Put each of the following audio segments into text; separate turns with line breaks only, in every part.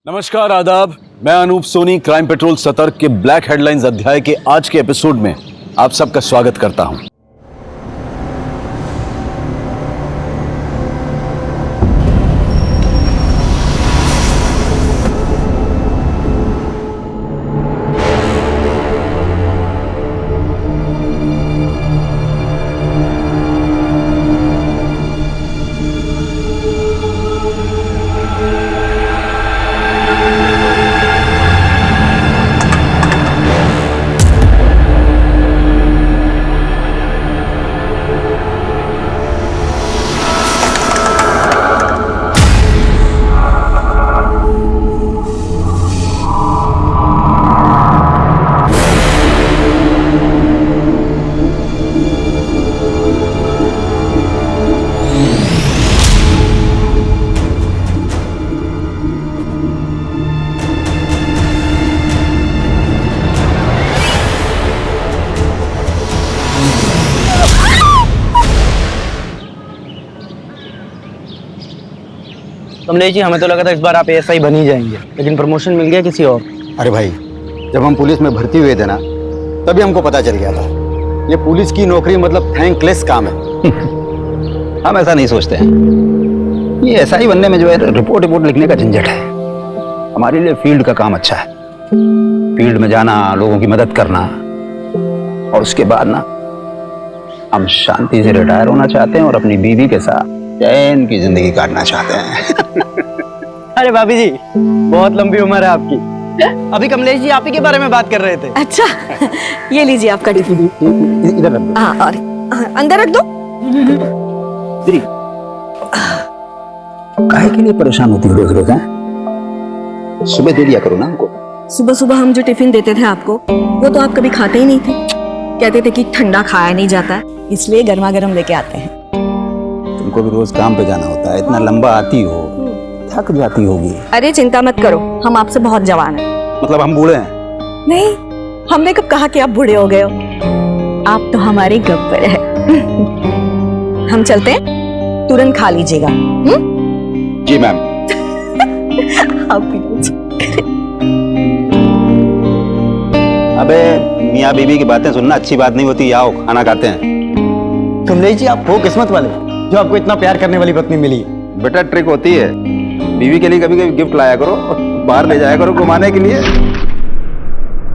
नमस्कार, आदाब। मैं अनूप सोनी क्राइम पेट्रोल सतर्क के ब्लैक हेडलाइंस अध्याय के आज के एपिसोड में आप सबका स्वागत करता हूं।
कमलेश जी, हमें तो लगा था इस बार आप एएसआई बन ही जाएंगे, लेकिन प्रमोशन मिल गया किसी और।
अरे भाई, जब हम पुलिस में भर्ती हुए थे ना, तभी हमको पता चल गया था ये पुलिस की नौकरी मतलब थैंकलेस काम है।
हम ऐसा नहीं सोचते हैं। ये एएसआई बनने में जो है रिपोर्ट लिखने का झंझट है। हमारे लिए फील्ड का काम अच्छा है। फील्ड में जाना, लोगों की मदद करना, और उसके बाद ना हम शांति से रिटायर होना चाहते हैं और अपनी बीवी के साथ चैन की जिंदगी काटना चाहते हैं।
अरे भाभी जी, बहुत लंबी उम्र है आपकी। अभी कमलेश जी आप ही के बारे में बात कर रहे थे।
अच्छा, ये लीजिए आपका टिफिन।
इधर रख दो।
हाँ, और अंदर रख दो।
दीदी, काहे के लिए परेशान होती हो रोज रोज? सुबह दे दिया करो ना हमको।
सुबह सुबह हम जो टिफिन देते थे आपको, वो तो आप कभी खाते ही नहीं थे। कहते थे कि ठंडा खाया नहीं जाता है, इसलिए गर्मा गर्म लेके आते हैं।
तुमको भी रोज काम पे जाना होता है, इतना लंबा आती हो, थक जाती होगी।
अरे चिंता मत करो, हम आपसे बहुत जवान हैं।
मतलब हम बूढ़े हैं?
नहीं, हमने कब कहा कि आप बूढ़े हो गए हो। आप तो हमारे गब्बर है। हम चलते हैं, तुरंत खा लीजिएगा।
जी मैम।
आप भी लीजिए।
अबे मियाँ बीवी की बातें सुनना अच्छी बात नहीं होती। आओ खाना खाते हैं।
कमलेश जी, आप वो किस्मत वाले जो आपको इतना प्यार करने वाली पत्नी मिली।
बेटा ट्रिक होती है, बीवी के लिए कभी कभी गिफ्ट लाया करो, बाहर ले जाया करो घुमाने के लिए।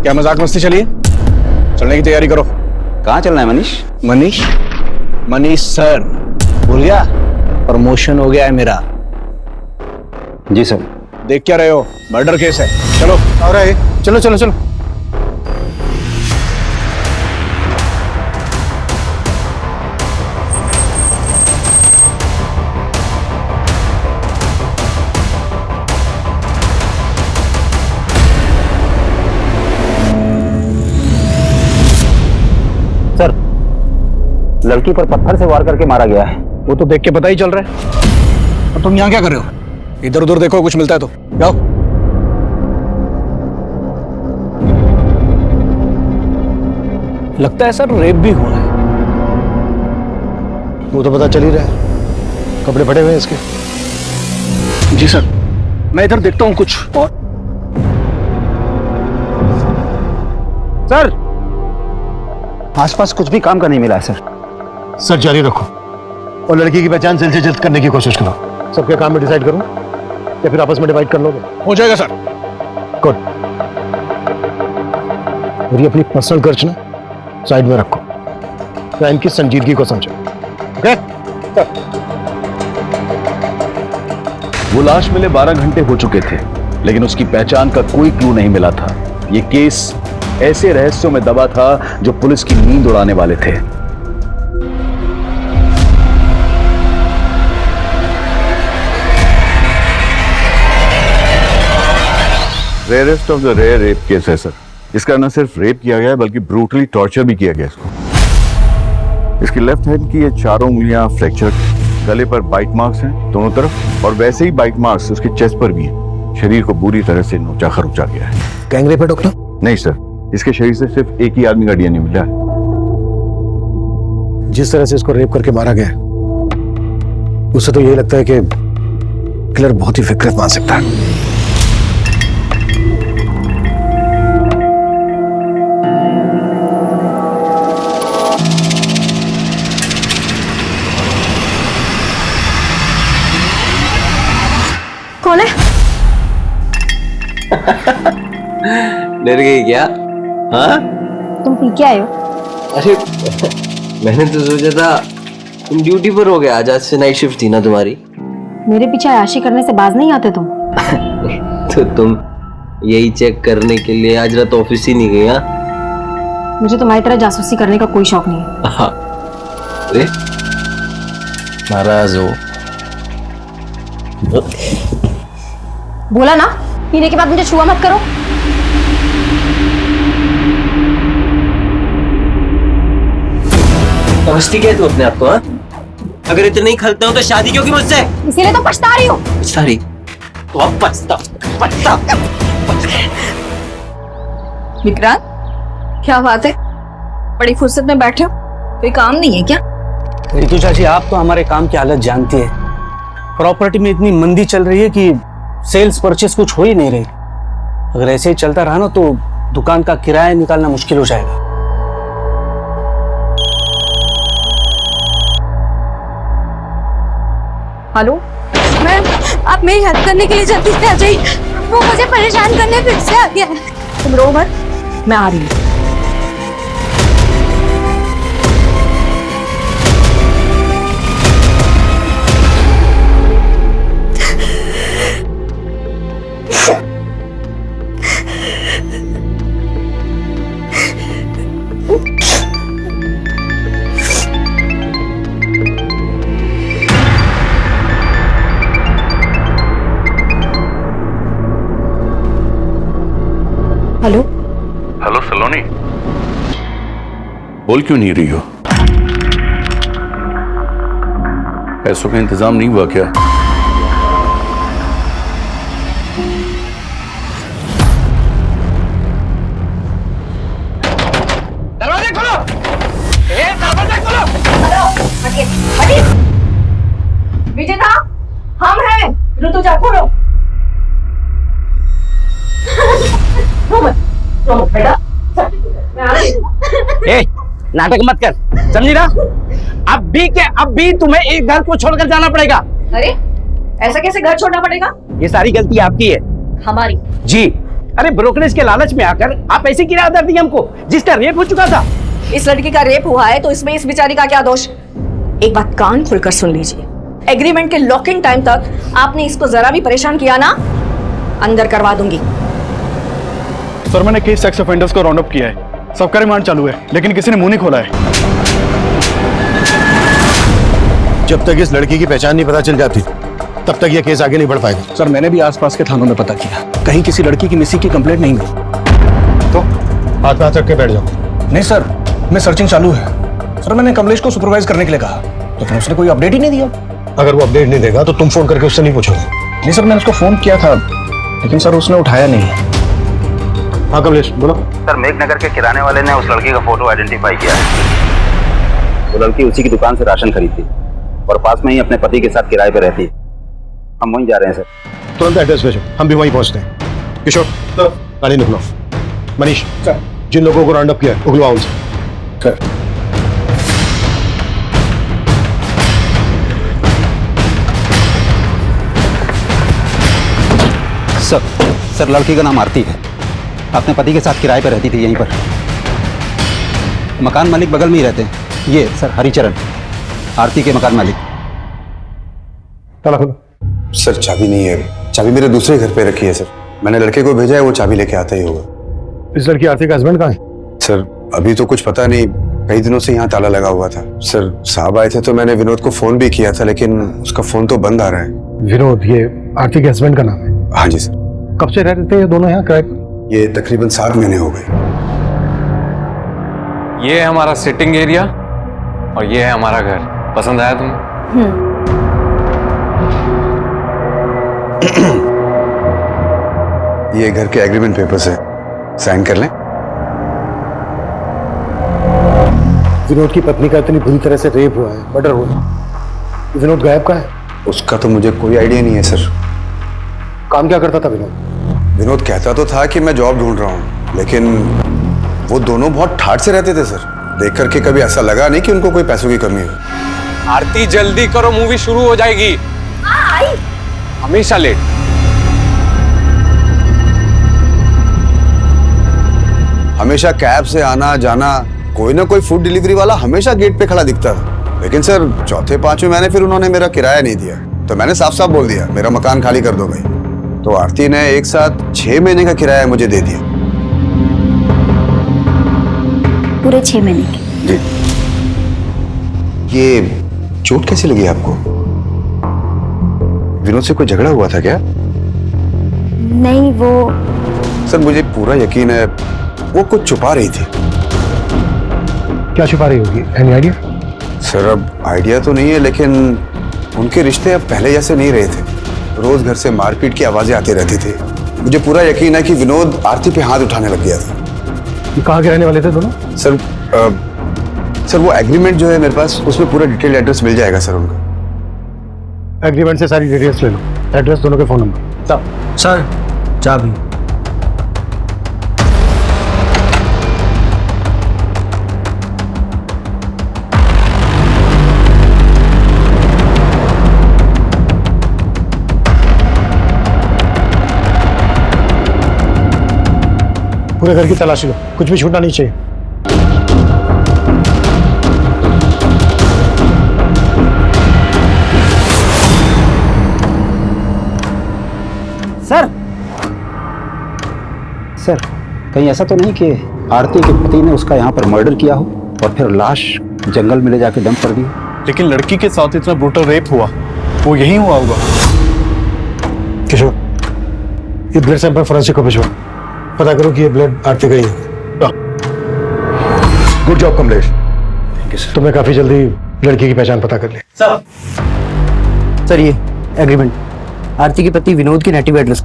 क्या मजाक मस्ती चलिए, चलने की तैयारी करो।
कहाँ चलना है मनीष?
मनीष सर, भूल गया? प्रमोशन हो गया है मेरा।
जी सर।
देख क्या रहे हो, मर्डर केस है। चलो।
और चलो चलो चलो।
सर, लड़की पर पत्थर से वार करके मारा गया है।
वो तो देख के पता ही चल रहा है। और तुम यहाँ क्या कर रहे हो? इधर उधर देखो, कुछ मिलता है तो जाओ। लगता है सर रेप भी हुआ है।
वो तो पता चल ही रहा है, कपड़े फटे हुए हैं इसके।
जी सर, मैं इधर देखता हूँ कुछ। और
सर, आसपास कुछ भी काम का नहीं मिला है सर।
सर जारी रखो और लड़की की पहचान जल्द से जल्द करने की कोशिश करो। सबके काम में डिसाइड करूं या फिर आपस में डिवाइड कर लोगे?
हो जाएगा सर।
गुड। और ये अपनी पर्सनल खर्च ना साइड में रखो, क्राइम की संजीदगी को समझो। ओके?
वो लाश मिले 12 घंटे हो चुके थे, लेकिन उसकी पहचान का कोई क्लू नहीं मिला था। ये केस ऐसे रहस्यों में दबा था जो पुलिस की नींद उड़ाने वाले थे।
Rarest of the rare rape case है सर। इसका न सिर्फ रेप किया गया है बल्कि ब्रूटली टॉर्चर भी किया गया इसको। इसकी लेफ्ट हैंड की ये चारों उंगलियां फ्रैक्चर, गले पर बाइट मार्क्स हैं दोनों तरफ, और वैसे ही बाइट मार्क्स उसके चेस्ट पर भी हैं। शरीर को बुरी तरह से नोचा खरोचा गया है।
गैंग रेप है डॉक्टर?
नहीं सर, इसके शरीर से सिर्फ एक ही आदमी का डीएनए मिला है।
जिस तरह से इसको रेप करके मारा गया है, उससे तो यही लगता है कि किलर बहुत ही विकृत मान सकता है।
डर गई क्या? हाँ
तुम पी के आए हो?
अरे मैंने तो सोचा था तुम ड्यूटी पर हो गया, आज से नाइट शिफ्ट थी ना तुम्हारी।
मेरे पीछे आशी करने से बाज नहीं आते तुम।
तो तुम यही चेक करने के लिए आज रात ऑफिस ही नहीं गई? हाँ
मुझे तुम्हारी तरह जासूसी करने का कोई शौक नहीं है।
हाँ। अरे नाराज हो?
बोला ना, पीने के बाद मुझे छुआ मत करो।
समझती क्या है तू अपने आप को? हाँ अगर इतने नहीं खलते हो तो शादी क्यों की मुझसे?
इसीलिए तो पछता रही हूँ।
सारी तो अब पछता।
विक्रांत, क्या बात है, बड़ी फुर्सत में बैठे हो, कोई काम नहीं है क्या?
रितु चाची, आप तो हमारे काम की हालत जानती है। प्रॉपर्टी में इतनी मंदी चल रही है कि सेल्स परचेस कुछ हो ही नहीं रही। अगर ऐसे ही चलता रहा ना तो दुकान का किराया निकालना मुश्किल हो जाएगा।
हेलो मैम, आप मेरी हेल्प करने के लिए जल्दी से आ जाइए, वो मुझे परेशान करने फिर से आ गया है। तुम रो मत, मैं आ रही हूँ। हेलो
हेलो सलोनी, बोल क्यों नहीं रही हो? पैसों का इंतजाम नहीं हुआ क्या?
दरवाजा खोलो! दरवाजा खोलो!
विजेता, हम हैं। ऋतुजा, खोलो।
ए, नाटक मत कर, समझी ना? अब भी तुम्हें एक घर को छोड़कर जाना पड़ेगा।
अरे ऐसा कैसे घर छोड़ना पड़ेगा?
ये सारी गलती आपकी है।
हमारी?
जी। अरे ब्रोकरेज के लालच में आकर आप ऐसी किराया दर दी हमको, जिसका रेप हो चुका था।
इस लड़की का रेप हुआ है तो इसमें इस बेचारी का क्या दोष? एक बात कान खुलकर सुन लीजिए, एग्रीमेंट के लॉकिंग टाइम तक आपने इसको जरा भी परेशान किया ना, अंदर करवा दूंगी।
सर मैंने केस सेक्स ऑफेंडर्स को राउंड अप किया है, सबका रिमांड चालू है, लेकिन किसी ने मुंह नहीं खोला है।
जब तक इस लड़की की पहचान नहीं पता चल जाती तब तक यह केस आगे नहीं बढ़ पाएगा।
सर मैंने भी आसपास के थानों में पता किया, कहीं किसी लड़की की मिसिंग की कंप्लेंट नहीं हुई।
तो हाथ पे हाथ रख के बैठ जाओ।
नहीं सर, मैं सर्चिंग चालू है। सर मैंने कमलेश को सुपरवाइज करने के लिए कहा, लेकिन उसने कोई अपडेट ही नहीं दिया।
अगर वो अपडेट नहीं देगा तो तुम फोन करके उससे नहीं पूछोगे?
नहीं सर, मैंने उसको फोन किया था, लेकिन सर उसने उठाया नहीं।
हाँ कमलेश बोलो।
सर मेघनगर के किराने वाले ने उस लड़की का फोटो आइडेंटिफाई किया। वो लड़की उसी की दुकान से राशन खरीदती और पास में ही अपने पति के साथ किराए पे रहती है। हम वहीं जा रहे हैं सर।
तुरंत एड्रेस भेजो, हम भी वहीं पहुंचते हैं। किशोर गाड़ी निकलो। मनीष
सर,
जिन लोगों को राउंड अप किया उगलवाओ उनसे।
सर
सर लड़की का नाम आरती है, अपने पति के साथ किराए पर रहती थी यहीं पर। मकान मालिक बगल में ही रहते हैं, ये सर हरिचरण, आरती के मकान मालिक।
ताला खोलो।
सर चाबी नहीं है, चाबी मेरे दूसरे घर पे रखी है सर। मैंने लड़के को भेजा है, वो चाबी लेके आता ही होगा।
इस लड़की आरती का हस्बैंड कहाँ है?
सर अभी तो कुछ पता नहीं, कई दिनों से यहाँ ताला लगा हुआ था। सर साहब आए थे तो मैंने विनोद को फोन भी किया था, लेकिन उसका फोन तो बंद आ रहा है।
विनोद ये आरती के हस्बैंड का नाम है?
हाँ जी सर।
कब से रह रहे थे ये दोनों यहाँ किराए पर?
ये तकरीबन 7 महीने हो गए।
ये है हमारा सिटिंग एरिया और ये है हमारा घर। पसंद आया तुम्हें?
ये घर के एग्रीमेंट पेपर्स है, साइन कर लें।
विनोद की पत्नी का इतनी बुरी तरह से रेप हुआ है, मर्डर हुआ है। विनोद गायब कहाँ है?
उसका तो मुझे कोई आइडिया नहीं है सर।
काम क्या करता था विनोद?
विनोद कहता तो था कि मैं जॉब ढूंढ रहा हूँ, लेकिन वो दोनों बहुत ठाठ से रहते थे सर। देख करके कभी ऐसा लगा नहीं कि उनको कोई पैसों की कमी हो।
आरती जल्दी करो, मूवी शुरू हो जाएगी। हमेशा लेट।
हमेशा कैब से आना जाना, कोई ना कोई फूड डिलीवरी वाला हमेशा गेट पे खड़ा दिखता था। लेकिन सर चौथे पांचवें महीने फिर उन्होंने मेरा किराया नहीं दिया, तो मैंने साफ साफ बोल दिया मेरा मकान खाली कर दो भाई। तो आरती ने एक साथ 6 महीने का किराया मुझे दे दिया।
पूरे 6 महीने के।
जी। ये चोट कैसी लगी आपको? विनोद से कोई झगड़ा हुआ था क्या?
नहीं, वो
सर मुझे पूरा यकीन है वो कुछ छुपा रही थी।
क्या छुपा रही होगी? Any idea?
सर अब आइडिया तो नहीं है, लेकिन उनके रिश्ते अब पहले जैसे नहीं रहे थे। रोज घर से मारपीट की आवाजें आती रहती थी। मुझे पूरा यकीन है कि विनोद आरती पे हाथ उठाने लग गया था।
ये कहाँ के रहने वाले थे दोनों?
सर सर वो एग्रीमेंट जो है मेरे पास, उसमें पूरा डिटेल एड्रेस मिल जाएगा सर उनका।
एग्रीमेंट से सारी डिटेल्स ले लो, एड्रेस, दोनों के फोन नंबर।
सर चाबी।
पूरे घर की तलाशी लो, कुछ भी छूटना नहीं चाहिए।
सर
सर कहीं ऐसा तो नहीं कि आरती के पति ने उसका यहाँ पर मर्डर किया हो और फिर लाश जंगल में ले जाके डंप कर दी?
लेकिन लड़की के साथ इतना ब्रूटल रेप हुआ, वो यही हुआ होगा।
किशोर, ये ब्लड सैंपल फोरेंसिक को भिजवा, पता करो कि ये ब्लड आरती का ही है। गुड जॉब कमलेश, तुमने काफी जल्दी लड़की की पहचान पता कर ली।
सर ये एग्रीमेंट आरती के पति विनोद के नेटिव एड्रेस।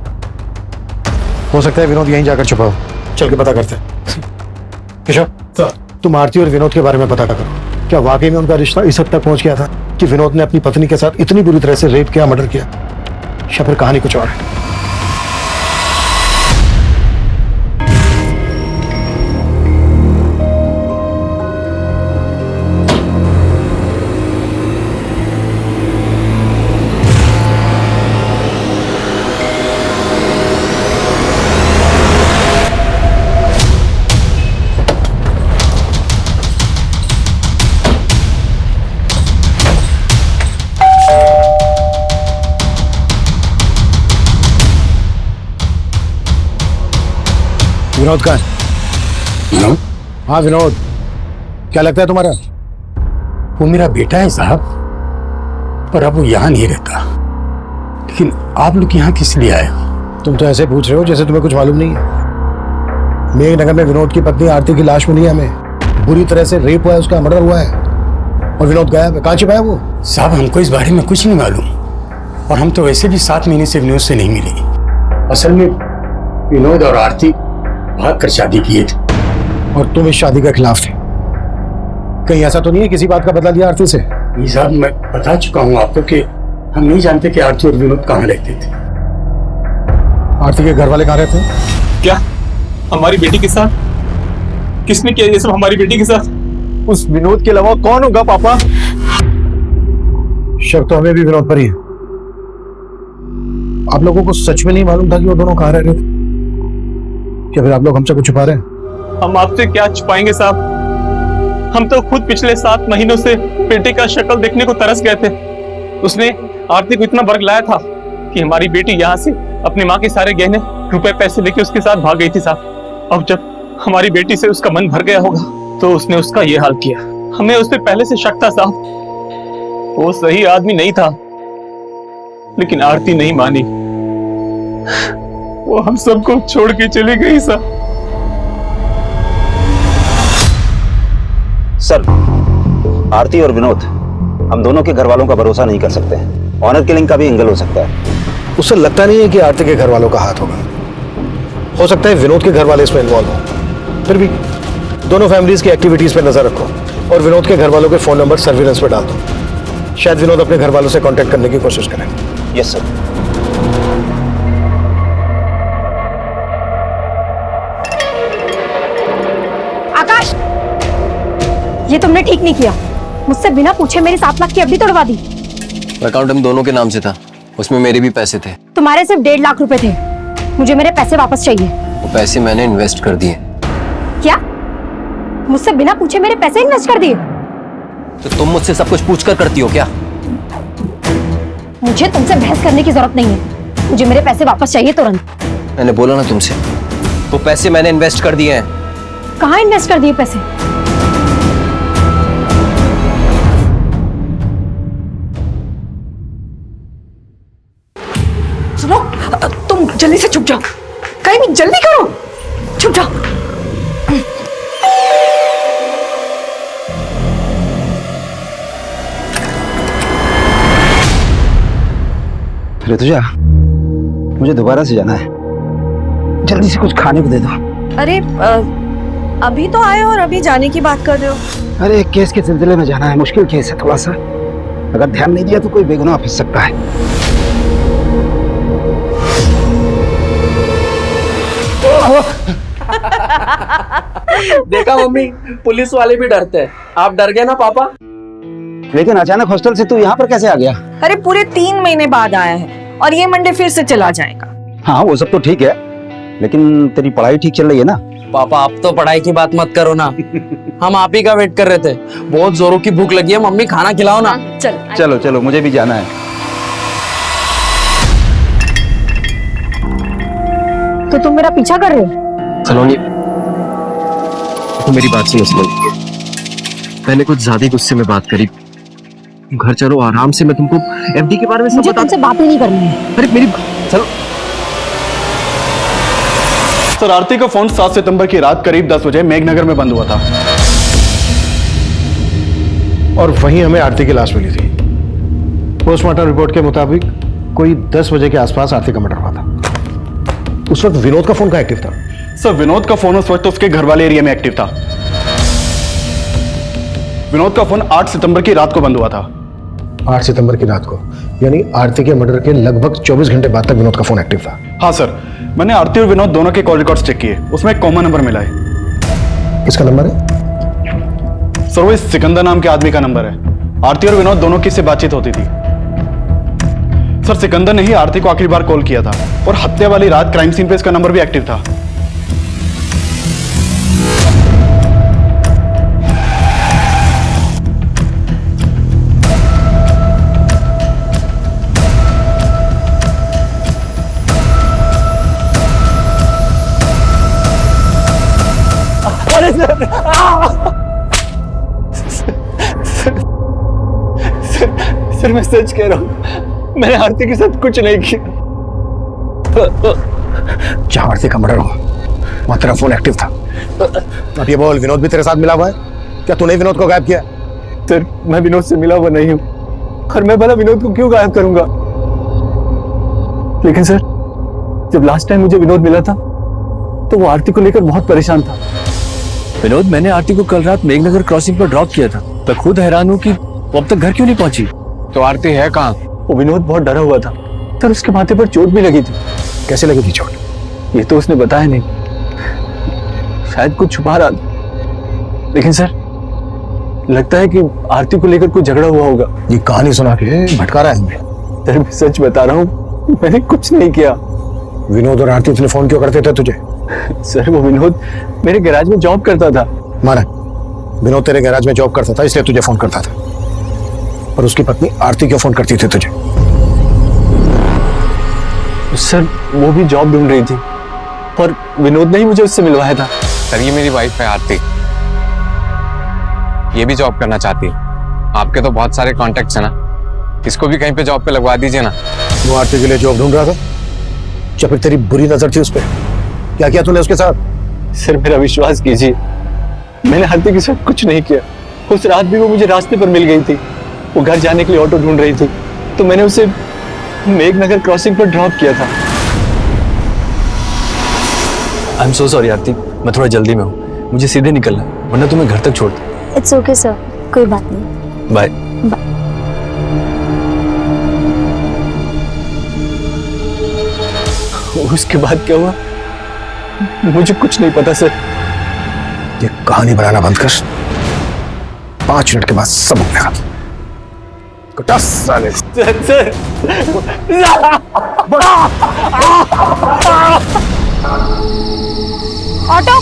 हो सकता है विनोद यहीं जाकर छुपा हो, चल के पता करते हैं। किशोर, तुम आरती और विनोद के बारे में पता करो, क्या वाकई में उनका रिश्ता इस हद तक पहुंच गया था कि विनोद ने अपनी पत्नी के साथ इतनी बुरी तरह से रेप किया, मर्डर किया, या फिर कहानी कुछ और है? विनोद कहाँ है? हाँ विनोद, क्या लगता है तुम्हारा?
वो मेरा बेटा है साहब, पर अब वो यहाँ नहीं रहता। लेकिन आप लोग यहाँ किस लिए आए हो?
तुम तो ऐसे पूछ रहे हो जैसे तुम्हें कुछ मालूम नहीं है। मेघनगर में विनोद की पत्नी आरती की लाश मिली है हमें, बुरी तरह से रेप हुआ है, उसका मर्डर हुआ है, और विनोद गायब है। कहाँ छिपा है वो?
साहब हमको इस बारे में कुछ नहीं मालूम, और हम तो वैसे भी 7 महीने से विनोद से नहीं मिले। असल में विनोद और आरती भाग कर शादी किए थे,
और तुम इस शादी के खिलाफ थे। कहीं ऐसा तो नहीं है किसी बात का बदला लिया आरती से?
नहीं साहब, मैं बता चुका हूँ आपको कि हम नहीं जानते कि आरती और विनोद कहाँ रहते थे।
आरती के घर वाले कहाँ रहते हैं?
क्या हमारी बेटी के साथ? किसने किया ये सब हमारी बेटी के साथ? उस विनोद के अलावा कौन होगा पापा?
शक तो हमें भी विनोद पर ही है। आप लोगों को सच में नहीं मालूम था कि वो दोनों कहाँ रह रहे थे? क्या फिर आप लोग हमसे कुछ छुपा रहे हैं?
हम आपसे क्या छुपाएंगे साहब, हम तो खुद पिछले 7 महीनों से बेटे का शक्ल देखने को तरस गए थे। उसने आरती को इतना बर्ग लाया था कि हमारी बेटी यहाँ से अपनी माँ के सारे गहने, रुपए, पैसे लेके उसके साथ भाग गई थी साहब। अब जब हमारी बेटी से उसका मन भर गया होगा तो उसने उसका ये हाल किया। हमें उस पर पहले से शक था साहब, वो सही आदमी नहीं था, लेकिन आरती नहीं मानी, वो हम सबको छोड़ के चली गई साहब।
सर, आरती और विनोद, हम दोनों के घर वालों का भरोसा नहीं कर सकते। ऑनर किलिंग का भी एंगल हो सकता है।
उससे लगता नहीं है कि आरती के घर वालों का हाथ होगा। हो सकता है विनोद के घर वाले इसमें इन्वॉल्व हो। फिर भी दोनों फैमिलीज की एक्टिविटीज पे नजर रखो और विनोद के घर वालों के फोन नंबर सर्विलेंस पे डाल दो। शायद विनोद अपने घर वालों से कांटेक्ट करने की कोशिश करें।
Yes sir.
आकाश, ये तुमने ठीक नहीं किया। मुझसे बिना पूछे मेरी 7 लाख की एफडी तोड़वा दी।
अकाउंट हम दोनों के नाम से था, उसमें मेरे भी पैसे थे।
तुम्हारे सिर्फ 1.5 लाख रुपए थे। मुझे मेरे पैसे वापस चाहिए।
वो पैसे मैंने इन्वेस्ट कर दिए।
क्या मुझसे बिना पूछे मेरे पैसे इन्वेस्ट कर दिए?
तो तुम मुझसे सब कुछ पूछ कर करती हो क्या?
मुझे तुमसे बहस करने की जरूरत नहीं है, मुझे मेरे पैसे वापस चाहिए तुरंत।
मैंने बोला ना तुमसे, वो पैसे मैंने इन्वेस्ट कर दिए हैं।
कहाँ इन्वेस्ट कर दिए पैसे?
सुनो, तुम जल्दी से छुप जाओ, कहीं भी जल्दी करो, छुप जाओ।
ऋतुजा, मुझे दोबारा से जाना है, जल्दी से कुछ खाने को दे दो।
अरे अभी तो आए और अभी जाने की बात कर रहे हो?
अरे एक केस के सिलसिले में जाना है, मुश्किल केस है थोड़ा सा, अगर ध्यान नहीं दिया तो कोई बेगुनाह फंस सकता है।
देखा मम्मी, पुलिस वाले भी डरते हैं। आप डर गए ना पापा?
लेकिन अचानक हॉस्टल से तू यहाँ पर कैसे आ गया?
अरे पूरे 3 महीने बाद आया है और ये मंडे फिर से चला जाएगा।
हाँ वो सब तो ठीक है, लेकिन तेरी पढ़ाई ठीक चल रही है ना?
पापा आप तो पढ़ाई की बात मत करो ना, हम आप ही का वेट कर रहे थे। बहुत जोरों की भूख लगी है, मम्मी खाना खिलाओ ना।
चलो चलो, मुझे भी जाना है।
तो तुम मेरा पीछा कर रहे हो?
सलोनी, तो मेरी बात सुनो सलोनी, मैंने कुछ ज्यादा गुस्से में बात करी। घर चलो आराम से, मैं तुमको एफडी के बारे में सब
मुझे
बता।
तुमसे बात ही नहीं करनी है।
अरे मेरी चलो।
सर, आरती का फोन 7 सितंबर की रात करीब 10 बजे मेघनगर में बंद हुआ था
और वहीं हमें आरती की लाश मिली थी। पोस्टमार्टम रिपोर्ट के मुताबिक कोई 10 बजे के आसपास आरती का मर्डर हुआ था। उस वक्त विनोद का फोन कहाँ एक्टिव था?
सर, विनोद का फोन उस वक्त उसके घर वाले एरिया में एक्टिव था। विनोद का फोन 8 सितंबर की रात को बंद हुआ था।
8 सितंबर की रात को, यानी आरती के मर्डर के लगभग 24 घंटे बाद तक विनोद का फोन एक्टिव था।
हाँ सर, मैंने आरती और विनोद दोनों के कॉल रिकॉर्ड्स चेक किए, उसमें एक कॉमन नंबर मिला है।
किसका नंबर है?
सर, वो इस सिकंदर नाम के आदमी का नंबर है। आरती और विनोद दोनों की इससे बातचीत होती थी। सर, सिकंदर ने ही आरती को आखिरी बार कॉल किया था और हत्या वाली रात क्राइम सीन पे इसका नंबर भी एक्टिव था। सर, मैं सच कह रहा हूं, मैंने आरती के साथ कुछ नहीं किया।
जहां आरती का मर्डर हुआ वहां तेरा फोन एक्टिव था। अब ये बोल, विनोद भी तेरे साथ मिला हुआ है? क्या तूने विनोद को गायब किया?
सर, मैं विनोद से मिला हुआ नहीं हूं और मैं भला विनोद को क्यों गायब करूंगा? लेकिन सर, जब लास्ट टाइम मुझे विनोद मिला था तो वो आरती को लेकर बहुत परेशान था।
विनोद, मैंने आरती को कल रात मेघनगर क्रॉसिंग पर ड्रॉप किया था। मैं खुद हैरान हूँ कि वो अब तक घर क्यों नहीं पहुंची।
तो आरती है कहाँ?
वो विनोद बहुत डरा हुआ था सर, उसके माथे पर चोट भी लगी थी।
कैसे लगी थी चोट?
ये तो उसने बताया नहीं, शायद कुछ छुपा रहा था। लेकिन सर, लगता है कि आरती को लेकर कोई झगड़ा हुआ होगा।
ये कहानी सुना के भटका रहा है हमें।
सर, मैं सच बता रहा हूँ, मैंने कुछ नहीं किया।
विनोद और आरती इतने फोन क्यों करते थे तुझे?
सर, वो विनोद मेरे गैराज में जॉब करता था।
माना, विनोद तेरे गैराज में जॉब करता था इसलिए तुझे फोन करता था, पर उसकी पत्नी आरती क्यों फोन करती थी तुझे?
सर, वो भी जॉब ढूंढ रही थी और विनोद ने ही मुझे उससे मिलवाया था।
सर, ये मेरी वाइफ है आरती, ये भी जॉब करना चाहती है। आपके तो बहुत सारे कॉन्टेक्ट्स हैं ना, इसको भी कहीं पे जॉब पे लगवा दीजिए ना।
वो आरती के लिए जॉब ढूंढ रहा था या फिर तेरी बुरी नजर थी उस पर? क्या किया तूने उसके साथ?
सर, मेरा विश्वास कीजिए, मैंने आरती के साथ कुछ नहीं किया। उस रात भी वो मुझे रास्ते पर मिल गई थी। वो घर जाने के लिए ऑटो ढूंढ रही थी तो मैंने उसे मेघनगर क्रॉसिंग पर ड्रॉप किया था।
आई एम सो सॉरी आरती, मैं थोड़ा जल्दी में हूँ, मुझे सीधे निकलना है, वरना तुम्हें घर तक छोड़ दूँ।
इट्स ओके सर, कोई बात नहीं।
बाय।
उसके बाद क्या हुआ मुझे कुछ नहीं पता सर।
ये कहानी बनाना बंद कर, 5 मिनट के बाद सब उठेगा। साले
सर,
ऑटो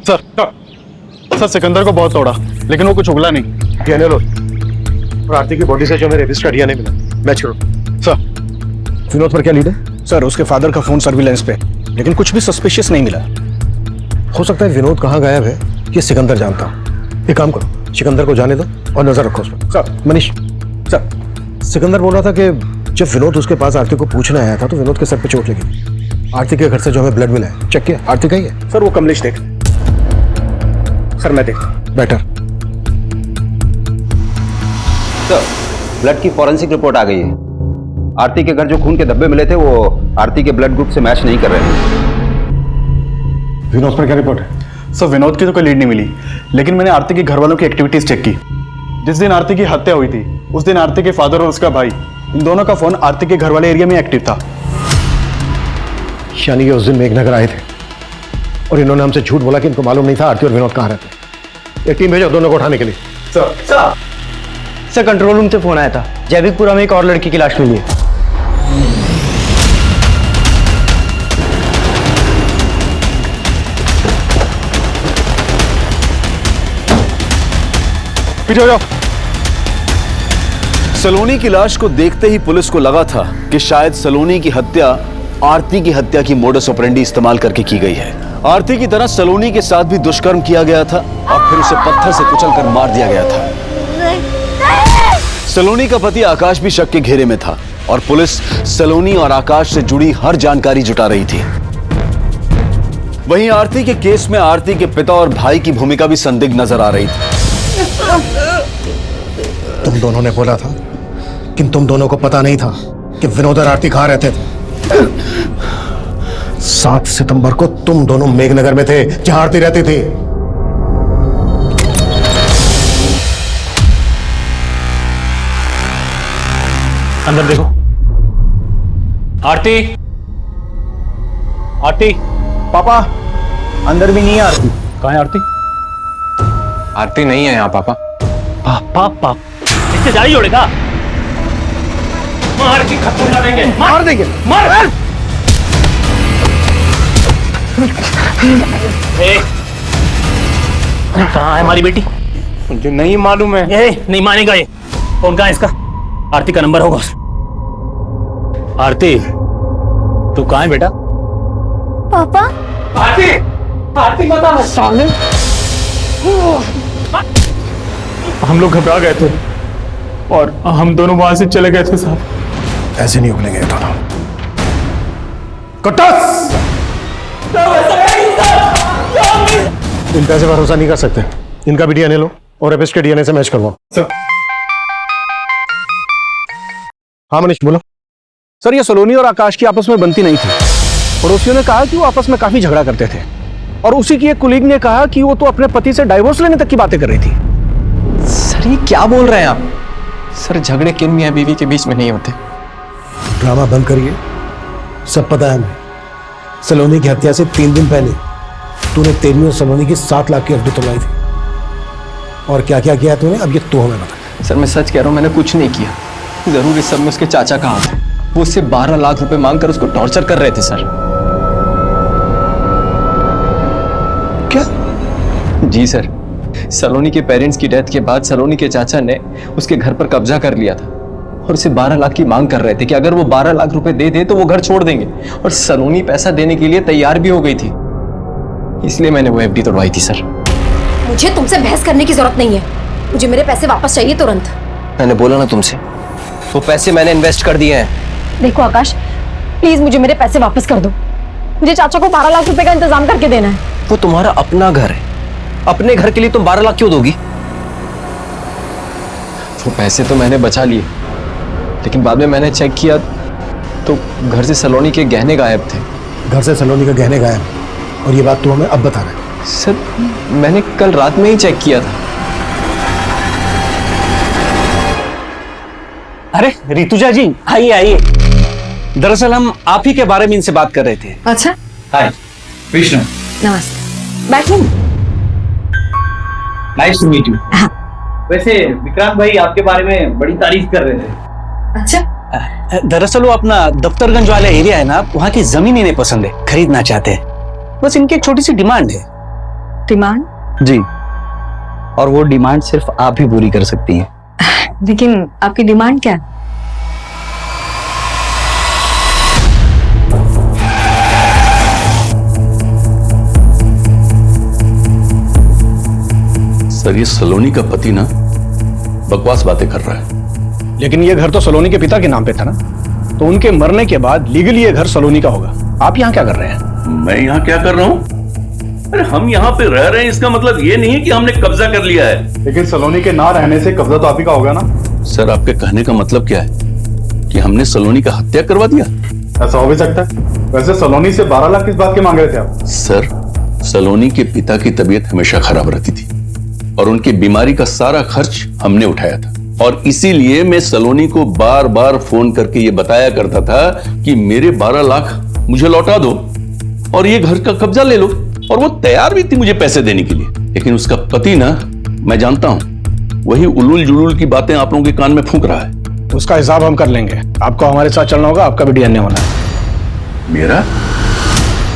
सर सिकंदर को बहुत तोड़ा लेकिन वो कुछ उगला नहीं। डीएनए लो। और आरती की बॉडी से जो मेरे रजिस्टर डीएनए मिला, मैच करो। सर
विनोद पर क्या लीड है? सर उसके फादर का फोन सर्विलेंस पे, लेकिन कुछ भी सस्पिशियस नहीं मिला।
हो सकता है विनोद कहाँ गायब है ये सिकंदर जानता हूँ। एक काम करो, सिकंदर को जाने दो और नजर रखो उस पर। सर मनीष, सर सिकंदर बोल रहा था कि जब विनोद उसके पास आरती को पूछने आया था तो विनोद के सर पे चोट लगी। आरती के घर से जो हमें ब्लड मिला है चेक किया, आरती का ही है।
सर वो कमलेश देख। सर मैं देख।
बेटर।
सर ब्लड की फॉरेंसिक रिपोर्ट आ गई है। आरती के घर जो खून के धब्बे मिले थे वो आरती के ब्लड ग्रुप से मैच नहीं कर रहे हैं।
विनोद पर क्या रिपोर्ट है?
सर विनोद की तो कोई लीड नहीं मिली, लेकिन मैंने आरती के घर वालों की एक्टिविटीज चेक की। जिस दिन आरती की हत्या हुई थी उस दिन आरती के फादर और उसका भाई, इन दोनों का फोन आरती के घर वाले एरिया में एक्टिव था।
यानी कि उस दिन मेघनगर आए थे और इन्होंने हमसे झूठ बोला कि इनको मालूम नहीं था आरती और विनोद कहाँ रहते। एक टीम भेजो दोनों को उठाने के लिए।
सर कंट्रोल रूम से फोन आया था, जैविकपुरा में एक और लड़की की लाश मिली है।
पीछे हो जाओ।
सलोनी की लाश को देखते ही पुलिस को लगा था कि शायद सलोनी की हत्या आरती की हत्या की मोडस ऑपरेंडी इस्तेमाल करके की गई है। आरती की तरह सलोनी के साथ भी दुष्कर्म किया गया था और फिर उसे पत्थर से कुचलकर मार दिया गया था। सलोनी का पति आकाश भी शक के घेरे में था और पुलिस सलोनी और आकाश से जुड़ी हर जानकारी जुटा रही थी। वहीं आरती के केस में आरती के पिता और भाई की भूमिका भी संदिग्ध नजर आ रही थी।
तुम दोनों ने बोला था कि तुम दोनों को पता नहीं था कि विनोद और आरती कहाँ रहते थे। 7 सितंबर को तुम दोनों मेघनगर में थे जहां आरती रहती थी।
अंदर देखो। आरती, आरती।
पापा अंदर भी नहीं है आरती।
कहाँ है आरती? आरती नहीं है यहाँ पापा।
पापा
इससे जारी जोड़ेगा, मार के खत्म कर देंगे।
मार देंगे।
मार। कहाँ है हमारी बेटी? मुझे नहीं मालूम है। ये नहीं मानेगा ये। फोन कहाँ है इसका? आरती का नंबर होगा। आरती तू कहाँ है बेटा?
पापा।
आरती, आरती बता। साले हम लोग घबरा गए थे और हम दोनों वहां से चले गए थे साहब।
ऐसे नहीं उगलेंगे दोनों। कटस! इन पैसे भरोसा नहीं कर सकते। इनका भी डीएनए लो और एपिस्ट के डीएनए से मैच करवाओ। हाँ मनीष बोलो।
सर ये सलोनी और आकाश की आपस में बनती नहीं थी। पड़ोसियों ने कहा कि वो आपस में काफी झगड़ा करते थे और उसी की एक कुलीग ने कहा कि वो तो अपने पति से डाइवोर्स लेने तक की बातें कर रही थी।
सर ये क्या बोल रहे हैं आप? सर झगड़े किन मियां बीवी के बीच में नहीं होते।
ड्रामा बंद करिए, सब पता है हमें। सलोनी की हत्या से 3 दिन पहले तूने तेरी और सलोनी की 7 लाख की एफडी तोड़वाई थी। और क्या क्या किया तूने, अब ये तू हमें बता।
सर मैं सच कह रहा हूँ, मैंने कुछ नहीं किया। जरूर इस सब में उसके चाचा का हाथ है। वो उससे 12 लाख रुपए मांगकर उसको टॉर्चर कर रहे थे सर।
क्या?
जी सर, सलोनी के पेरेंट्स की डेथ के बाद सलोनी के चाचा ने उसके घर पर कब्जा कर लिया था और उसे 12 लाख की मांग कर रहे थे कि अगर वो 12 लाख रुपए दे दे तो वो घर छोड़ देंगे। और सलोनी पैसा देने के लिए तैयार भी हो गई थी, इसलिए मैंने वो एफडी तोड़वाई थी सर।
मुझे तुमसे बहस करने की जरूरत नहीं है, मुझे मेरे पैसे वापस चाहिए तुरंत।
मैंने बोला ना तुमसे, वो पैसे मैंने इन्वेस्ट कर दिए हैं।
देखो आकाश, प्लीज मुझे मेरे पैसे वापस कर दो। मुझे चाचा को 12 लाख रुपए का इंतजाम करके देना है।
वो तुम्हारा अपना घर है, अपने घर के लिए तुम 12 लाख क्यों दोगी? वो पैसे तो मैंने बचा लिए, लेकिन बाद में मैंने चेक किया तो घर से सलोनी के गहने गायब थे।
घर से सलोनी के गहने गायब, और ये बात तू हमें अब बता रहा है?
सर मैंने कल रात में ही चेक किया था।
अरे रितुजा जी आइए आइए। दरअसल हम आप ही के बारे में इनसे बात कर रहे थे।
अच्छा
हाय
विष्णु।
नमस्ते, बैठिए।
Nice to meet you. वैसे विक्रांत भाई आपके बारे में बड़ी तारीफ कर रहे थे।
अच्छा
दरअसल वो अपना दफ्तरगंज वाला एरिया है ना, वहाँ की जमीन इन्हें पसंद है, खरीदना चाहते हैं। बस इनकी एक छोटी सी डिमांड है।
डिमांड?
जी, और वो डिमांड सिर्फ आप ही पूरी कर सकती हैं।
लेकिन आपकी डिमांड क्या है?
सर, ये सलोनी का पति ना बकवास बातें कर रहा है।
लेकिन ये घर तो सलोनी के पिता के नाम पे था ना, तो उनके मरने के बाद लीगली ये घर सलोनी का होगा। आप यहाँ क्या कर रहे हैं?
मैं यहाँ क्या कर रहा हूँ? अरे हम यहाँ पे रह रहे हैं, इसका मतलब ये नहीं है कि हमने कब्जा कर लिया है।
लेकिन सलोनी के ना रहने से कब्जा तो आप ही का होगा ना।
सर, आपके कहने का मतलब क्या है कि हमने सलोनी का हत्या करवा दिया?
ऐसा हो भी सकता है। वैसे सलोनी से 12 लाख किस बात के मांग रहे थे आप?
सर, सलोनी के पिता की तबीयत हमेशा खराब रहती थी और उनकी बीमारी का सारा खर्च हमने उठाया था, और इसीलिए मैं सलोनी को बार बार फोन करके ये बताया करता था कि मेरे 12 लाख मुझे लौटा दो और ये घर का कब्जा ले लो, और वो तैयार भी थी मुझे पैसे देने के लिए। लेकिन उसका पति ना, मैं जानता हूं, वही उलूल जुलूल की बातें आप लोगों के कान में फूंक रहा है।
उसका हिसाब हम कर लेंगे। आपको हमारे साथ चलना होगा, आपका भी डीएनए होना है।
मेरा?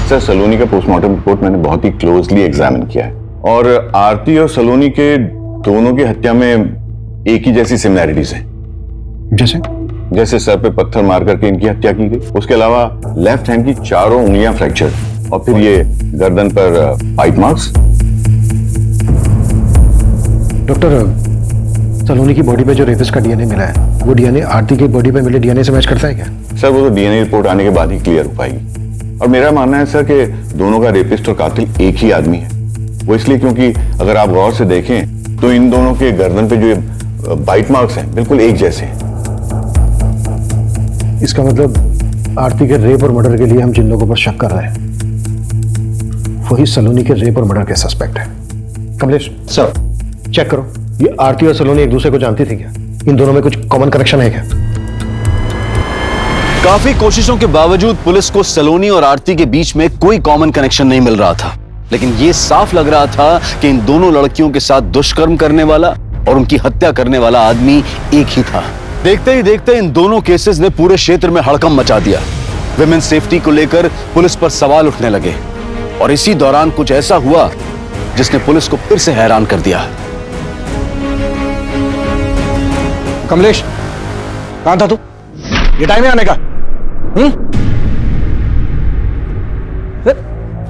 सर, सलोनी का पोस्टमार्टम रिपोर्ट मैंने बहुत ही क्लोजली एग्जामिन किया है, और आरती और सलोनी के दोनों की हत्या में एक ही जैसी सिमिलैरिटीज हैं। जैसे सर पे पत्थर मार करके इनकी हत्या की गई, उसके अलावा लेफ्ट हैंड की चारों उंगलियां फ्रैक्चर, और फिर ये गर्दन पर बाइट मार्क्स।
डॉक्टर, सलोनी की बॉडी पे जो रेपिस्ट का डीएनए मिला है, वो डीएनए आरती की बॉडी पे मिले डीएनए से मैच करता है क्या?
सर, वो तो डीएनए रिपोर्ट आने के बाद ही क्लियर हो पाएगी। और मेरा मानना है सर कि दोनों का रेपिस्ट और कातिल एक ही आदमी है। वो इसलिए क्योंकि अगर आप गौर से देखें तो इन दोनों के गर्दन पे जो बाइट मार्क्स हैं बिल्कुल एक जैसे हैं।
इसका मतलब आरती के रेप और मर्डर के लिए हम जिन लोगों पर शक कर रहे हैं वही सलोनी के रेप और मर्डर के सस्पेक्ट है। कमलेश सर, चेक करो, ये आरती और सलोनी एक दूसरे को जानती थी क्या? इन दोनों में कुछ कॉमन कनेक्शन है क्या?
काफी कोशिशों के बावजूद पुलिस को सलोनी और आरती के बीच में कोई कॉमन कनेक्शन नहीं मिल रहा था, लेकिन यह साफ लग रहा था कि इन दोनों लड़कियों के साथ दुष्कर्म करने वाला और उनकी हत्या करने वाला आदमी एक ही था। देखते ही देखते इन दोनों केसेस ने पूरे क्षेत्र में हड़कंप मचा दिया। विमेन सेफ्टी को लेकर पुलिस पर सवाल उठने लगे, और इसी दौरान कुछ ऐसा हुआ जिसने पुलिस को फिर से हैरान कर दिया।
कमलेश, कहां था तू? ये टाइम है आने का?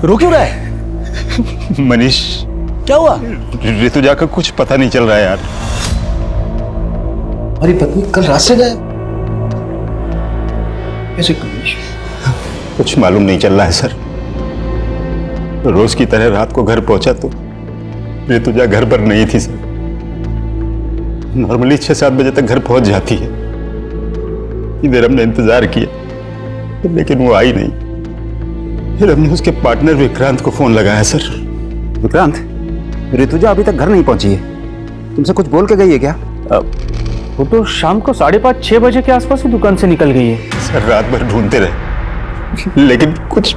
रो क्यों रहा है?
मनीष,
क्या हुआ?
ऋतुजा का कुछ पता नहीं चल रहा है यार।
हमारी पत्नी कल रात से गायब कैसे? कमलेश,
कुछ मालूम नहीं चल रहा है सर। रोज की तरह रात को घर पहुंचा तो ऋतुजा घर पर नहीं थी सर। नॉर्मली 6-7 बजे तक घर पहुंच जाती है। इधर हमने इंतजार किया लेकिन वो आई नहीं। फिर हमने उसके पार्टनर विक्रांत को फोन लगाया सर।
विक्रांत, ऋतुजा अभी तक घर नहीं पहुंची है, तुमसे कुछ बोल के गई है क्या?
वो तो शाम को 5:30-6 बजे के आसपास ही दुकान से निकल गई है।
सर, रात भर ढूंढते रहे लेकिन कुछ।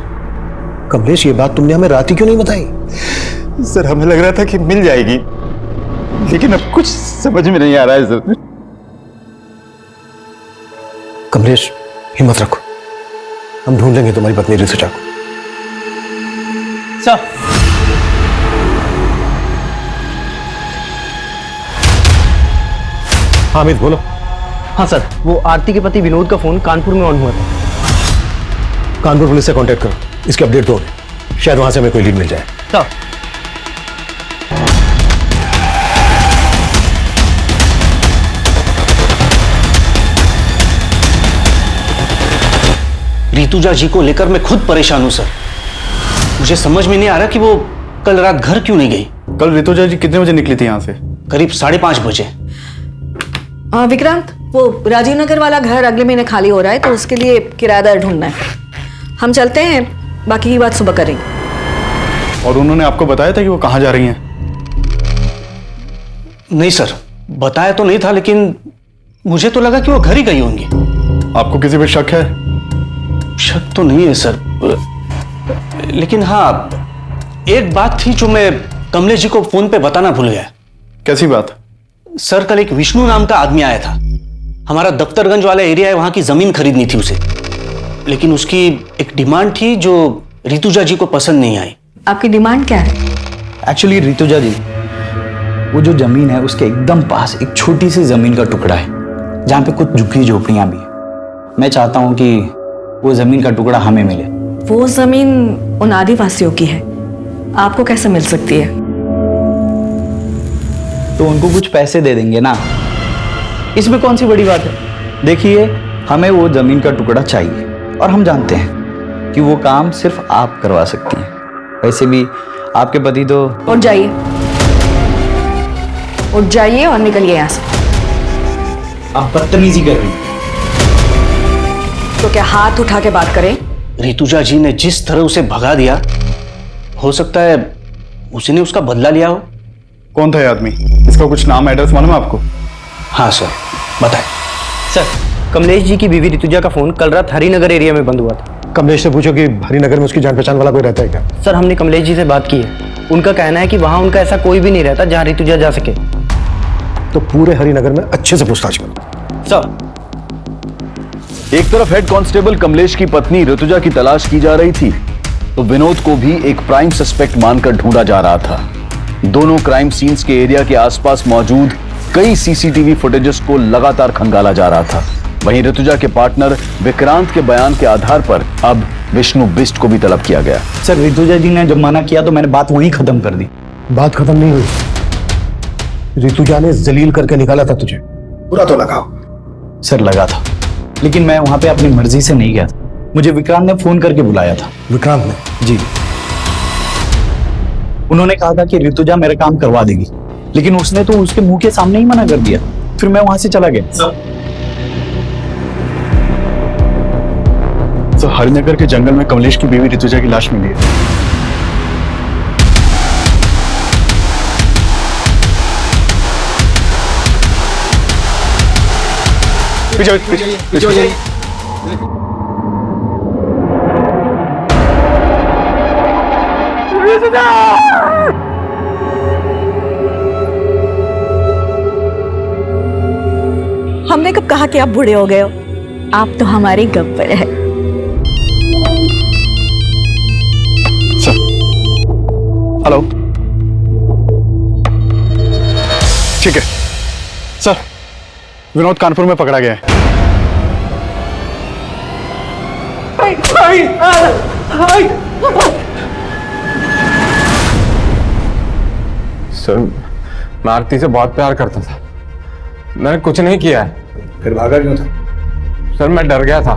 कमलेश, ये बात तुमने हमें रात ही क्यों नहीं बताई?
सर, हमें लग रहा था कि मिल जाएगी, लेकिन अब कुछ समझ में नहीं आ रहा है सर।
कमलेश, हिम्मत रखो, हम ढूंढ लेंगे तुम्हारी पत्नी ऋतुजा को।
सर,
हामिद बोलो।
हाँ सर, वो आरती के पति विनोद का फोन कानपुर में ऑन हुआ था।
कानपुर पुलिस से कांटेक्ट करो, इसकी अपडेट दो, शायद वहां से हमें कोई लीड मिल जाए।
सर, ऋतुजा जी को लेकर मैं खुद परेशान हूं सर। मुझे समझ में नहीं आ रहा कि वो कल रात घर क्यों नहीं गई।
कल ऋतुजा जी कितने बजे निकली थी यहाँ से?
करीब 5:30 बजे।
विक्रांत, वो राजीव नगर वाला घर अगले महीने खाली हो रहा है, तो उसके लिए किराएदार ढूंढना है। हम चलते हैं, बाकी की बात सुबह करेंगे।
और उन्होंने आपको बताया था कि वो कहाँ जा रही हैं?
नहीं सर, बताया तो नहीं था, लेकिन मुझे तो लगा कि वो घर ही गई होंगी।
आपको किसी पे शक है?
शक तो नहीं है सर, लेकिन हाँ, एक बात थी जो मैं कमलेश जी को फोन पे बताना भूल गया।
कैसी बात?
सर, कल एक विष्णु नाम का आदमी आया था। हमारा दफ्तरगंज वाला एरिया है, वहां की जमीन खरीदनी थी उसे, लेकिन उसकी एक डिमांड थी जो रितुजा जी को पसंद नहीं आई।
आपकी डिमांड क्या है?
एक्चुअली रितुजा जी, वो जो जमीन है उसके एकदम पास एक छोटी सी जमीन का टुकड़ा है जहाँ पे कुछ झुग्गी झोपड़ियां भी है। मैं चाहता हूँ कि वो जमीन का टुकड़ा हमें मिले।
वो जमीन उन आदिवासियों की है, आपको कैसे मिल सकती है?
तो उनको कुछ पैसे दे देंगे ना, इसमें कौन सी बड़ी बात है। देखिए, हमें वो जमीन का टुकड़ा चाहिए और हम जानते हैं कि वो काम सिर्फ आप करवा सकती हैं। वैसे भी आपके पति तो।
उठ जाइए, उठ जाइए और निकलिए यहाँ से।
आप बदतमीजी कर रही हैं।
तो क्या हाथ उठा के बात करें?
रितुजा जी ने जिस तरह उसे भगा दिया, हो सकता है उसी ने उसका बदला लिया हो।
कौन था ये आदमी? इसका कुछ नाम एड्रेस मालूम है आपको?
हाँ सर, बताएं।
सर, कमलेश जी की बीवी रितुजा का फोन कल रात हरिनगर एरिया में बंद हुआ था।
कमलेश से पूछो कि हरिनगर में उसकी जान पहचान वाला कोई रहता है क्या?
सर, हमने कमलेश जी से बात की है, उनका कहना है कि वहां उनका ऐसा कोई भी नहीं रहता जहां रितुजा जा सके।
तो पूरे हरिनगर में अच्छे से पूछताछ करो।
सर,
एक तरफ हेड कांस्टेबल कमलेश की पत्नी ऋतुजा की तलाश की जा रही थी, तो विनोद को भी एक प्राइम सस्पेक्ट मानकर ढूंढा जा रहा था। दोनों क्राइम सीन्स के एरिया के आसपास मौजूद कई सीसीटीवी फुटेजेस को लगातार खंगाला जा रहा था। वहीं ऋतुजा के पार्टनर विक्रांत के बयान के आधार पर अब विष्णु बिष्ट को भी तलब किया गया।
सर, रितुजा जी ने जब मना किया तो मैंने बात वहीं खत्म कर दी।
बात खत्म नहीं हुई। रितुजा ने जलील करके निकाला था तुझे, बुरा तो लगा?
सर, लगा था, लेकिन मैं वहां पे अपनी मर्जी से नहीं गया था। मुझे विक्रांत ने फोन करके बुलाया था।
विक्रांत ने?
जी। उन्होंने कहा था कि रितुजा मेरा काम करवा देगी, लेकिन उसने तो उसके मुंह के सामने ही मना कर दिया। फिर मैं वहां से चला गया।
सर, हरिनगर के जंगल में कमलेश की बीवी रितुजा की लाश मिली है। पीछे।
हमने कब कहा कि आप बूढ़े हो गए हो? आप तो हमारे गब्बर है।
हेलो, ठीक है सर, विनोद कानपुर में पकड़ा गया है।
सर, मैं आरती से बहुत प्यार करता था, मैंने कुछ नहीं किया है।
फिर भागा क्यों था?
सर, मैं डर गया था।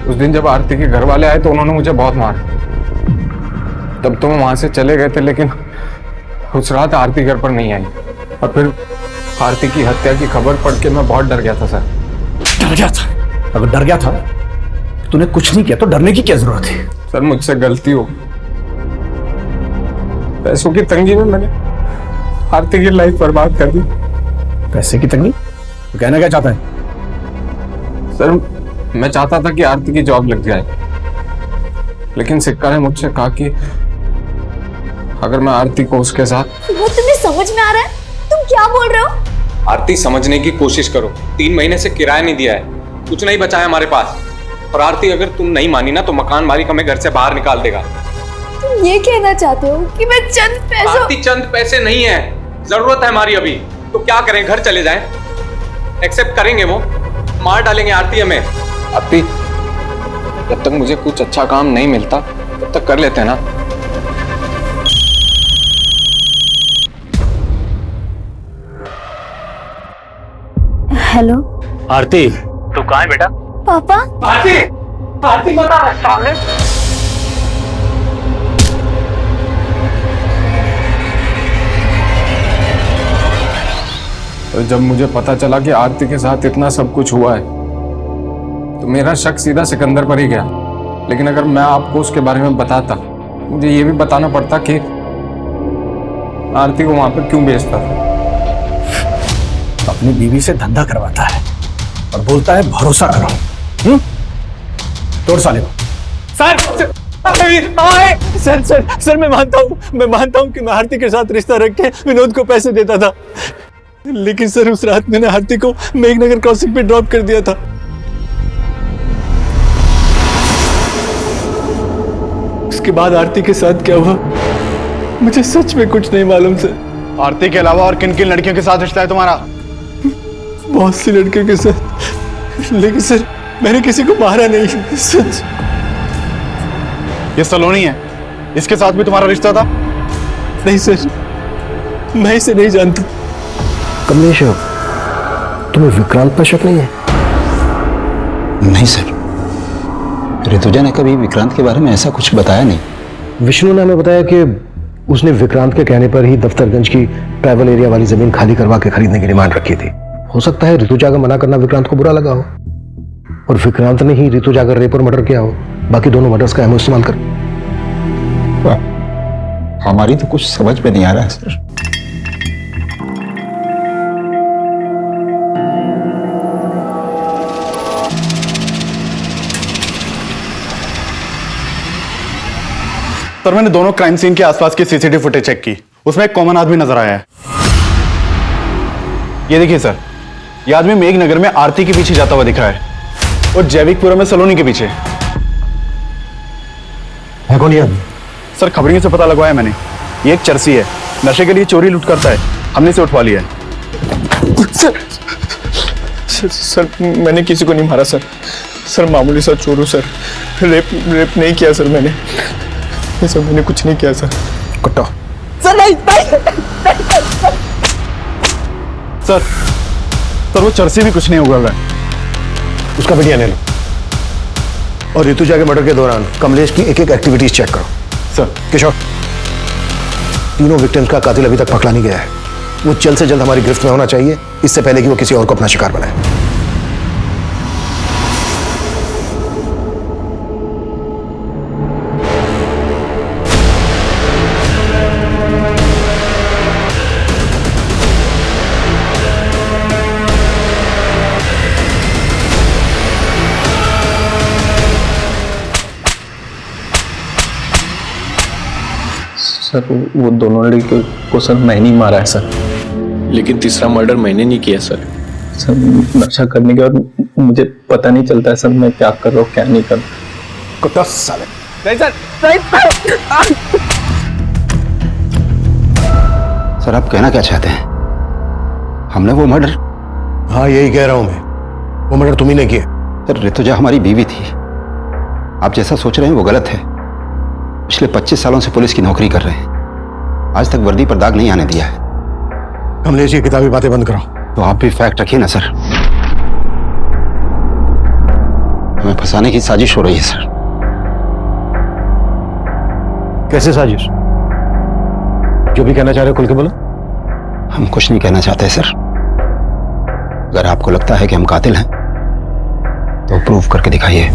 उस दिन जब आरती के घर वाले आए तो उन्होंने मुझे बहुत मारा। तब तो वहां से चले गए थे, लेकिन उस रात आरती घर पर नहीं आई और फिर आरती की हत्या की खबर पढ़ के मैं बहुत डर गया था। सर,
डर गया था? अगर डर गया था तूने कुछ नहीं किया तो डरने की क्या जरूरत है?
सर, मुझसे गलती हो, पैसों की तंगी में मैंने आरती की लाइफ बर्बाद कर दी।
पैसे की तंगी? तो कहना क्या चाहता है?
सर, मैं चाहता था कि आरती की जॉब लग जाए, लेकिन सिक्का ने मुझसे कहा कि अगर मैं आरती को उसके साथ।
वो तुम्हें समझ में आ रहा है? तुम क्या बोल रहे हो?
आरती, समझने की कोशिश करो। 3 महीने से किराया नहीं दिया है, कुछ नहीं बचा है हमारे पास। और आरती, अगर तुम नहीं मानी ना तो मकान मालिक हमें घर से बाहर निकाल देगा।
तुम ये कहना चाहते हो कि मैं चंद पैसों?
आरती, चंद पैसे नहीं है, जरूरत है हमारी अभी। तो क्या करें, घर चले जाएं? एक्सेप्ट करेंगे वो? मार डालेंगे आरती हमें। आरती, जब तक मुझे कुछ अच्छा काम नहीं मिलता तब तक कर लेते हैं ना।
हेलो
आरती, तू कहाँ है बेटा?
पापा।
आरती, आरती बता सामने।
तो जब मुझे पता चला कि आरती के साथ इतना सब कुछ हुआ है तो मेरा शक सीधा सिकंदर पर ही गया। लेकिन अगर मैं आपको उसके बारे में बताता, मुझे ये भी बताना पड़ता कि आरती को वहां पर क्यों बेचता था।
अपनी बीवी से धंधा करवाता है और बोलता है भरोसा करो। तोड़ साले को।
सर, मैं मानता हूँ कि मैं आरती के साथ रिश्ता रख के विनोद को पैसे देता था, लेकिन सर उस रात मैंने आरती को मेघनगर क्रॉसिंग पे ड्रॉप कर दिया था। उसके बाद आरती के साथ क्या हुआ मुझे सच में कुछ नहीं मालूम सर।
आरती के अलावा और किन किन लड़कियों के साथ रिश्ता है तुम्हारा?
बहुत सी लड़कियों के साथ, लेकिन सर मैंने किसी को मारा नहीं सच।
ये सलोनी है, इसके साथ भी तुम्हारा रिश्ता था?
नहीं सर, मैं इसे नहीं जानता।
कमलेश, तुम्हें विक्रांत पर शक नहीं है?
नहीं सर, ऋतुजा ने कभी विक्रांत के बारे में ऐसा कुछ बताया नहीं।
विष्णु ने हमें बताया कि उसने विक्रांत के कहने पर ही दफ्तरगंज की ट्रैवल एरिया वाली जमीन खाली करवा के खरीदने की डिमांड रखी थी। हो सकता है ऋतुजा का मना करना विक्रांत को बुरा लगा हो और विक्रांत ने ही ऋतुजा का रेप और मर्डर किया हो, बाकी दोनों मर्डर्स का एमओ इस्तेमाल कर।
हमारी तो कुछ समझ में नहीं आ रहा है सर।
सर मैंने दोनों क्राइम सीन के आसपास की सीसीटीवी फुटेज चेक की, उसमें एक कॉमन आदमी नजर आया है। ये देखिए सर, ये आदमी मेघनगर में आरती के पीछे जाता हुआ दिख रहा है और जैविकपुरा में सलोनी के पीछे है। कौन ये आदमी? सर खबरियों से पता लगवाया मैंने, ये एक चरसी है, नशे के लिए चोरी लूट करता है, हमने इसे उठवा लिया है।
सर मैंने किसी को नहीं मारा सर। सर मामूली सा चोर हूं सर, रेप नहीं किया सर मैंने। सर मैंने कुछ नहीं किया सर।
कुत्ता
सर नहीं
सर वो चरसी भी कुछ नहीं उगल रहा है। उसका वीडियो ले लो और ऋतुजा के मर्डर के दौरान कमलेश की एक एक एक्टिविटीज चेक करो। सर किशोर, तीनों विक्टिम्स का कातिल अभी तक पकड़ा नहीं गया है। वो जल्द से जल्द हमारी गिरफ्त में होना चाहिए, इससे पहले कि वो किसी और को अपना शिकार बनाए।
सर वो दोनों लड़के को सर मैंने ही मारा है सर।
लेकिन तीसरा मर्डर मैंने नहीं किया सर।
सर नशा करने के बाद मुझे पता नहीं चलता है सर मैं क्या कर रहा हूँ क्या नहीं कर रहा।
कुत्ता साले।
नहीं सर,
सर आप कहना क्या चाहते हैं? हमने वो मर्डर?
हाँ यही कह रहा हूं मैं, वो मर्डर तुम ही ने किया।
सर ऋतुजा हमारी बीवी थी, आप जैसा सोच रहे हैं वो गलत है। पिछले 25 सालों से पुलिस की नौकरी कर रहे हैं, आज तक वर्दी पर दाग नहीं आने दिया है।
कमलेश, ये किताबी बातें बंद करो।
तो आप भी फैक्ट रखिए ना सर। हमें फंसाने की साजिश हो रही है सर।
कैसे साजिश? जो भी कहना चाह रहे हो खुल के बोलो।
हम कुछ नहीं कहना चाहते सर। अगर आपको लगता है कि हम कातिल हैं तो प्रूव करके दिखाइए।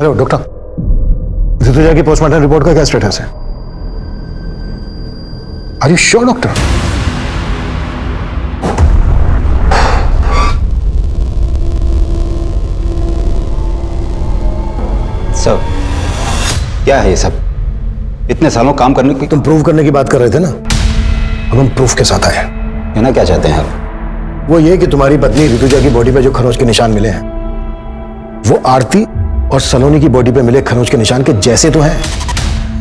हेलो डॉक्टर, ऋतुजा की पोस्टमार्टम रिपोर्ट का क्या स्टेटस है? Are you sure doctor?
Sir क्या है ये सब? इतने सालों काम करने की
तुम प्रूव करने की बात कर रहे थे ना, अब हम प्रूफ के साथ आए हैं।
कहना क्या चाहते हैं आप?
वो ये कि तुम्हारी पत्नी ऋतुजा की बॉडी पे जो खरोंच के निशान मिले हैं वो आरती और सलोनी की बॉडी पे मिले खरोंच के निशान के जैसे तो हैं,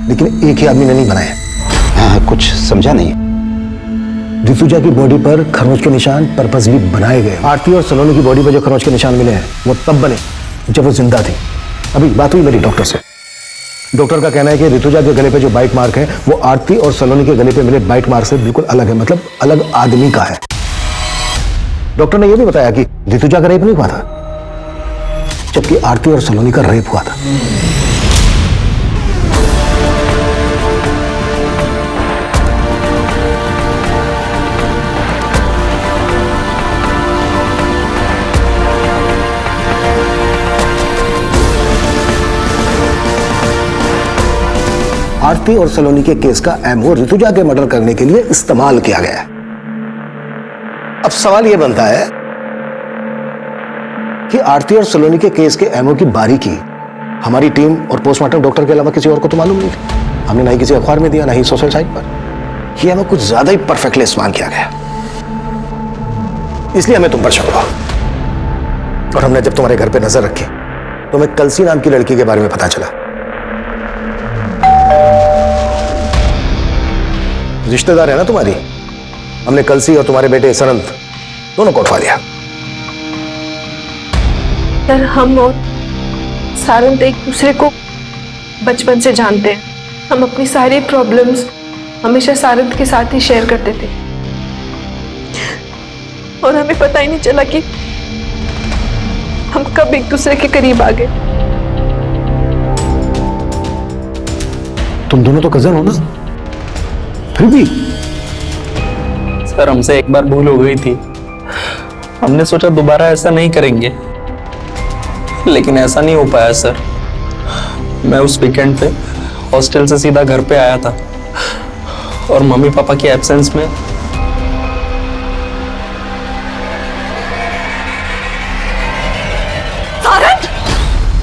लेकिन एक ही आदमी ने नहीं बनाए।
हाँ, कुछ समझा नहीं।
ऋतुजा की बॉडी पर खरोंच के निशान पर्पसली बनाए गए। आरती और सलोनी की बॉडी पर जो खरोंच के निशान मिले हैं वो तब बने जब वो जिंदा थी। अभी बात हुई मेरी डॉक्टर से, डॉक्टर का कहना है कि ऋतुजा के गले पे जो बाइट मार्क है वो आरती और सलोनी के गले पे मिले बाइट मार्क से बिल्कुल अलग है, मतलब अलग आदमी का है। डॉक्टर ने यह भी बताया कि ऋतुजा का रेप नहीं हुआ था, जबकि आरती और सलोनी का रेप हुआ था। आरती और सलोनी के केस का एमओ ऋतुजा के मर्डर करने के लिए इस्तेमाल किया गया है। अब सवाल यह बनता है कि आरती और सलोनी के केस के एमओ की बारीकी हमारी टीम और पोस्टमार्टम डॉक्टर के अलावा किसी और को तो मालूम नहीं थी। हमने ना ही किसी अखबार में दिया, ना ही सोशल साइट पर। यह एमओ कुछ ज्यादा ही परफेक्टली इस्तेमाल किया गया, इसलिए हमें तुम पर शक हुआ। और हमने जब तुम्हारे घर पे नजर रखी तो हमें कलसी नाम की लड़की के बारे में पता चला। रिश्तेदार है ना तुम्हारी। हमने कलसी और तुम्हारे बेटे सरंत दोनों को उठवा लिया।
सर, हम और सारंत एक दूसरे को बचपन से जानते हैं। हम अपनी सारी प्रॉब्लम्स हमेशा सारंत के साथ ही शेयर करते थे और हमें पता ही नहीं चला कि हम कब एक दूसरे के करीब आ गए।
तुम दोनों तो कजन हो ना, फिर भी।
सर, हमसे एक बार भूल हो गई थी। हमने सोचा दोबारा ऐसा नहीं करेंगे, लेकिन ऐसा नहीं हो पाया सर। मैं उस वीकेंड पे हॉस्टल से सीधा घर पे आया था और मम्मी पापा के एब्सेंस में
सारंत,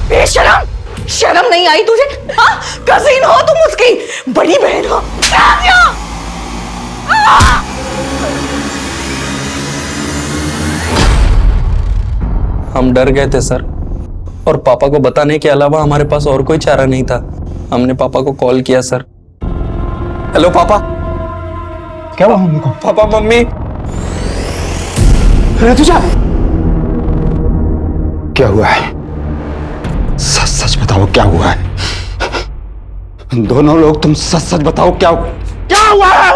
बेशरम, शर्म नहीं आई तुझे? हाँ, कजिन हो तुम उसकी, बड़ी बहन हो।
हम डर गए थे सर, और पापा को बताने के अलावा हमारे पास और कोई चारा नहीं था। हमने पापा को कॉल किया सर। हेलो पापा।
क्या हुआ मम्मी को?
पापा, मम्मी।
ऋतुजा, क्या हुआ है?
सच सच बताओ क्या हुआ है? दोनों लोग तुम सच सच बताओ क्या
हुआ है? क्या हुआ है?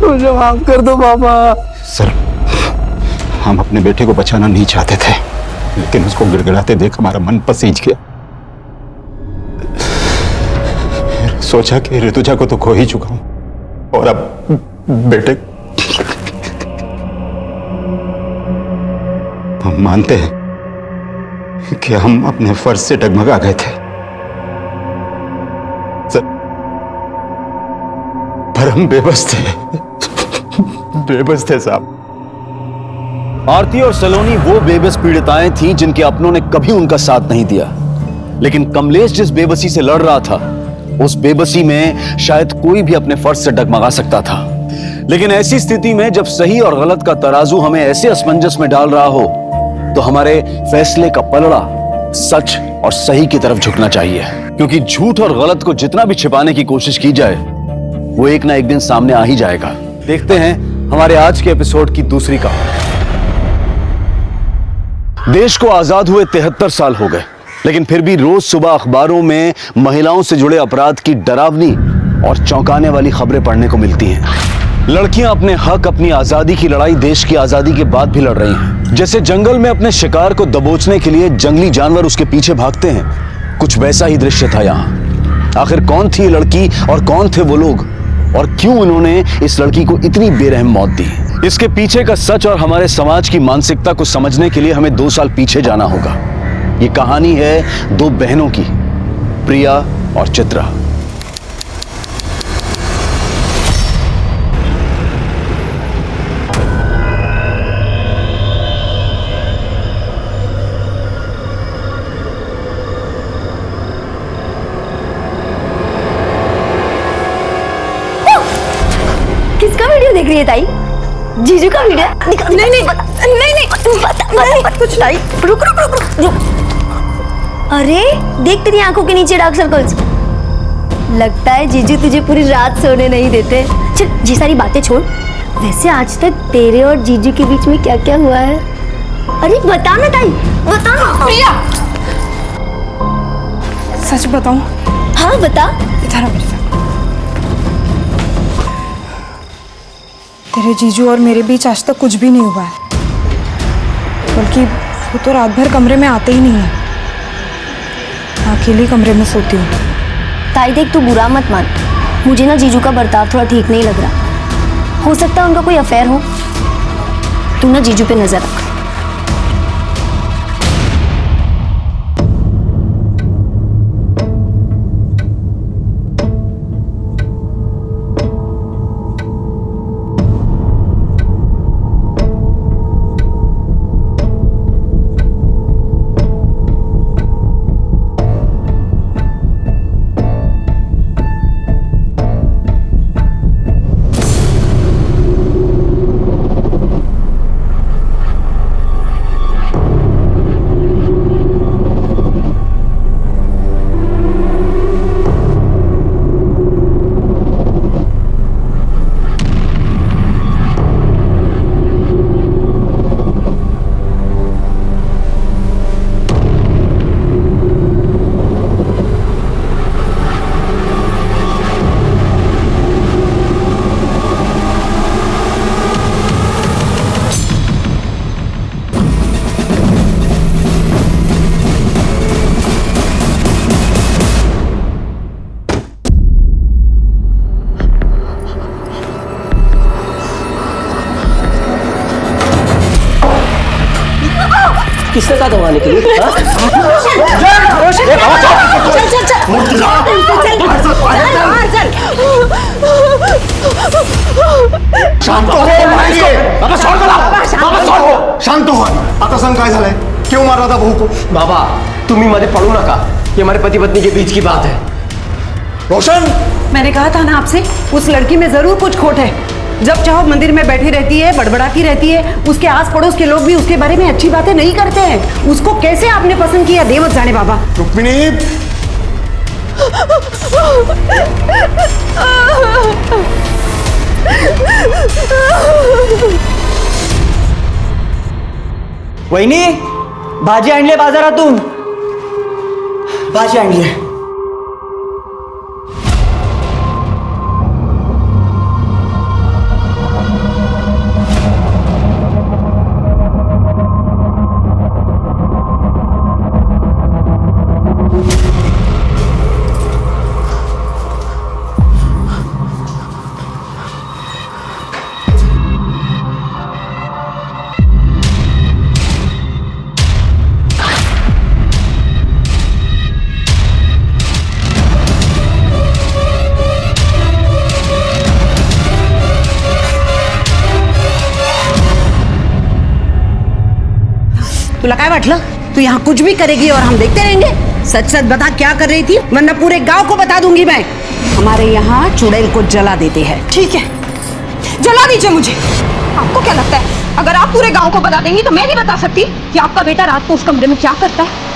मुझे माफ कर दो पापा।
सर, हम अपने बेटे को बचाना नहीं चाहते थे, लेकिन उसको गिड़गिड़ाते देख हमारा मन पसीज गया। सोचा कि ऋतुजा को तो खो ही चुका हूं, और अब बेटे। हम मानते हैं कि हम अपने फर्ज से डगमगा गए थे सर, पर हम बेबस थे। बेबस थे साहब।
आरती और सलोनी वो बेबस पीड़िताएं थीं जिनके अपनों ने कभी उनका साथ नहीं दिया। लेकिन कमलेश जिस बेबसी से लड़ रहा था, उस बेबसी में शायद कोई भी अपने फर्ज से डगमगा सकता था। लेकिन ऐसी स्थिति में जब सही और गलत का तराजू हमें ऐसे असमंजस में डाल रहा हो, तो हमारे फैसले का पलड़ा सच और सही की तरफ झुकना चाहिए। क्योंकि झूठ और गलत को जितना भी छिपाने की कोशिश की जाए, वो एक ना एक दिन सामने आ ही जाएगा। देखते हैं हमारे आज के एपिसोड की दूसरी कहानी। देश को आजाद हुए 73 साल हो गए, लेकिन फिर भी रोज सुबह अखबारों में महिलाओं से जुड़े अपराध की डरावनी और चौंकाने वाली खबरें पढ़ने को मिलती हैं। लड़कियां अपने हक, अपनी आजादी की लड़ाई देश की आजादी के बाद भी लड़ रही हैं। जैसे जंगल में अपने शिकार को दबोचने के लिए जंगली जानवर उसके पीछे भागते हैं, कुछ वैसा ही दृश्य था यहाँ। आखिर कौन थी ये लड़की और कौन थे वो लोग, और क्यों उन्होंने इस लड़की को इतनी बेरहम मौत दी? इसके पीछे का सच और हमारे समाज की मानसिकता को समझने के लिए हमें 2 साल पीछे जाना होगा। ये कहानी है 2 बहनों की, प्रिया और चित्रा।
किसका वीडियो देख रही है ताई? जीजू का वीडियो? नहीं नहीं नहीं नहीं कुछ नहीं। रुक रुक रुक रुक। अरे देख तेरी आंखों के नीचे डार्क सर्कल्स। लगता है जीजू तुझे पूरी रात सोने नहीं देते। चल ये सारी बातें छोड़, वैसे आज तक तेरे और जीजू के बीच में क्या क्या हुआ है? अरे बता ना ताई, बता ना।
प्रिया, सच बताऊं?
हाँ बता।
इधर आ मेरे साथ। तेरे जीजू और मेरे बीच आज तक कुछ भी नहीं हुआ है, बल्कि वो तो रात भर कमरे में आते ही नहीं है। अकेले कमरे में सोती हूँ।
ताई देख, तू बुरा मत मान, मुझे ना जीजू का बर्ताव थोड़ा ठीक नहीं लग रहा। हो सकता है उनका कोई अफेयर हो। तू ना जीजू पे नजर रख।
किसने कहा दबाने के लिए? हाँ?
शांत हो शांत हो आता सांग काय झालंय क्यों मार रहा था बहू को
बाबा तुम्ही मध्ये पड़ू नका ये हमारे पति पत्नी के बीच की बात है
रोशन
मैंने कहा था ना आपसे उस लड़की में जरूर कुछ खोट है जब चाहो मंदिर में बैठी रहती है बड़बड़ाती रहती है उसके आस पड़ोस के लोग भी उसके बारे में अच्छी बातें नहीं करते हैं उसको कैसे आपने पसंद किया दे मत जाने बाबा
रुक्मिणी
वहिनी भाजी आणली बाजारातून भाजी आणली
तुला काय वाटलं तू यहाँ कुछ भी करेगी और हम देखते रहेंगे सच सच बता क्या कर रही थी वरना पूरे गांव को बता दूंगी मैं हमारे यहाँ चुड़ैल को जला देते हैं
ठीक है जला दीजिए मुझे आपको क्या लगता है अगर आप पूरे गांव को बता देंगी तो मैं नहीं बता सकती कि आपका बेटा रात को उस कमरे में क्या करता है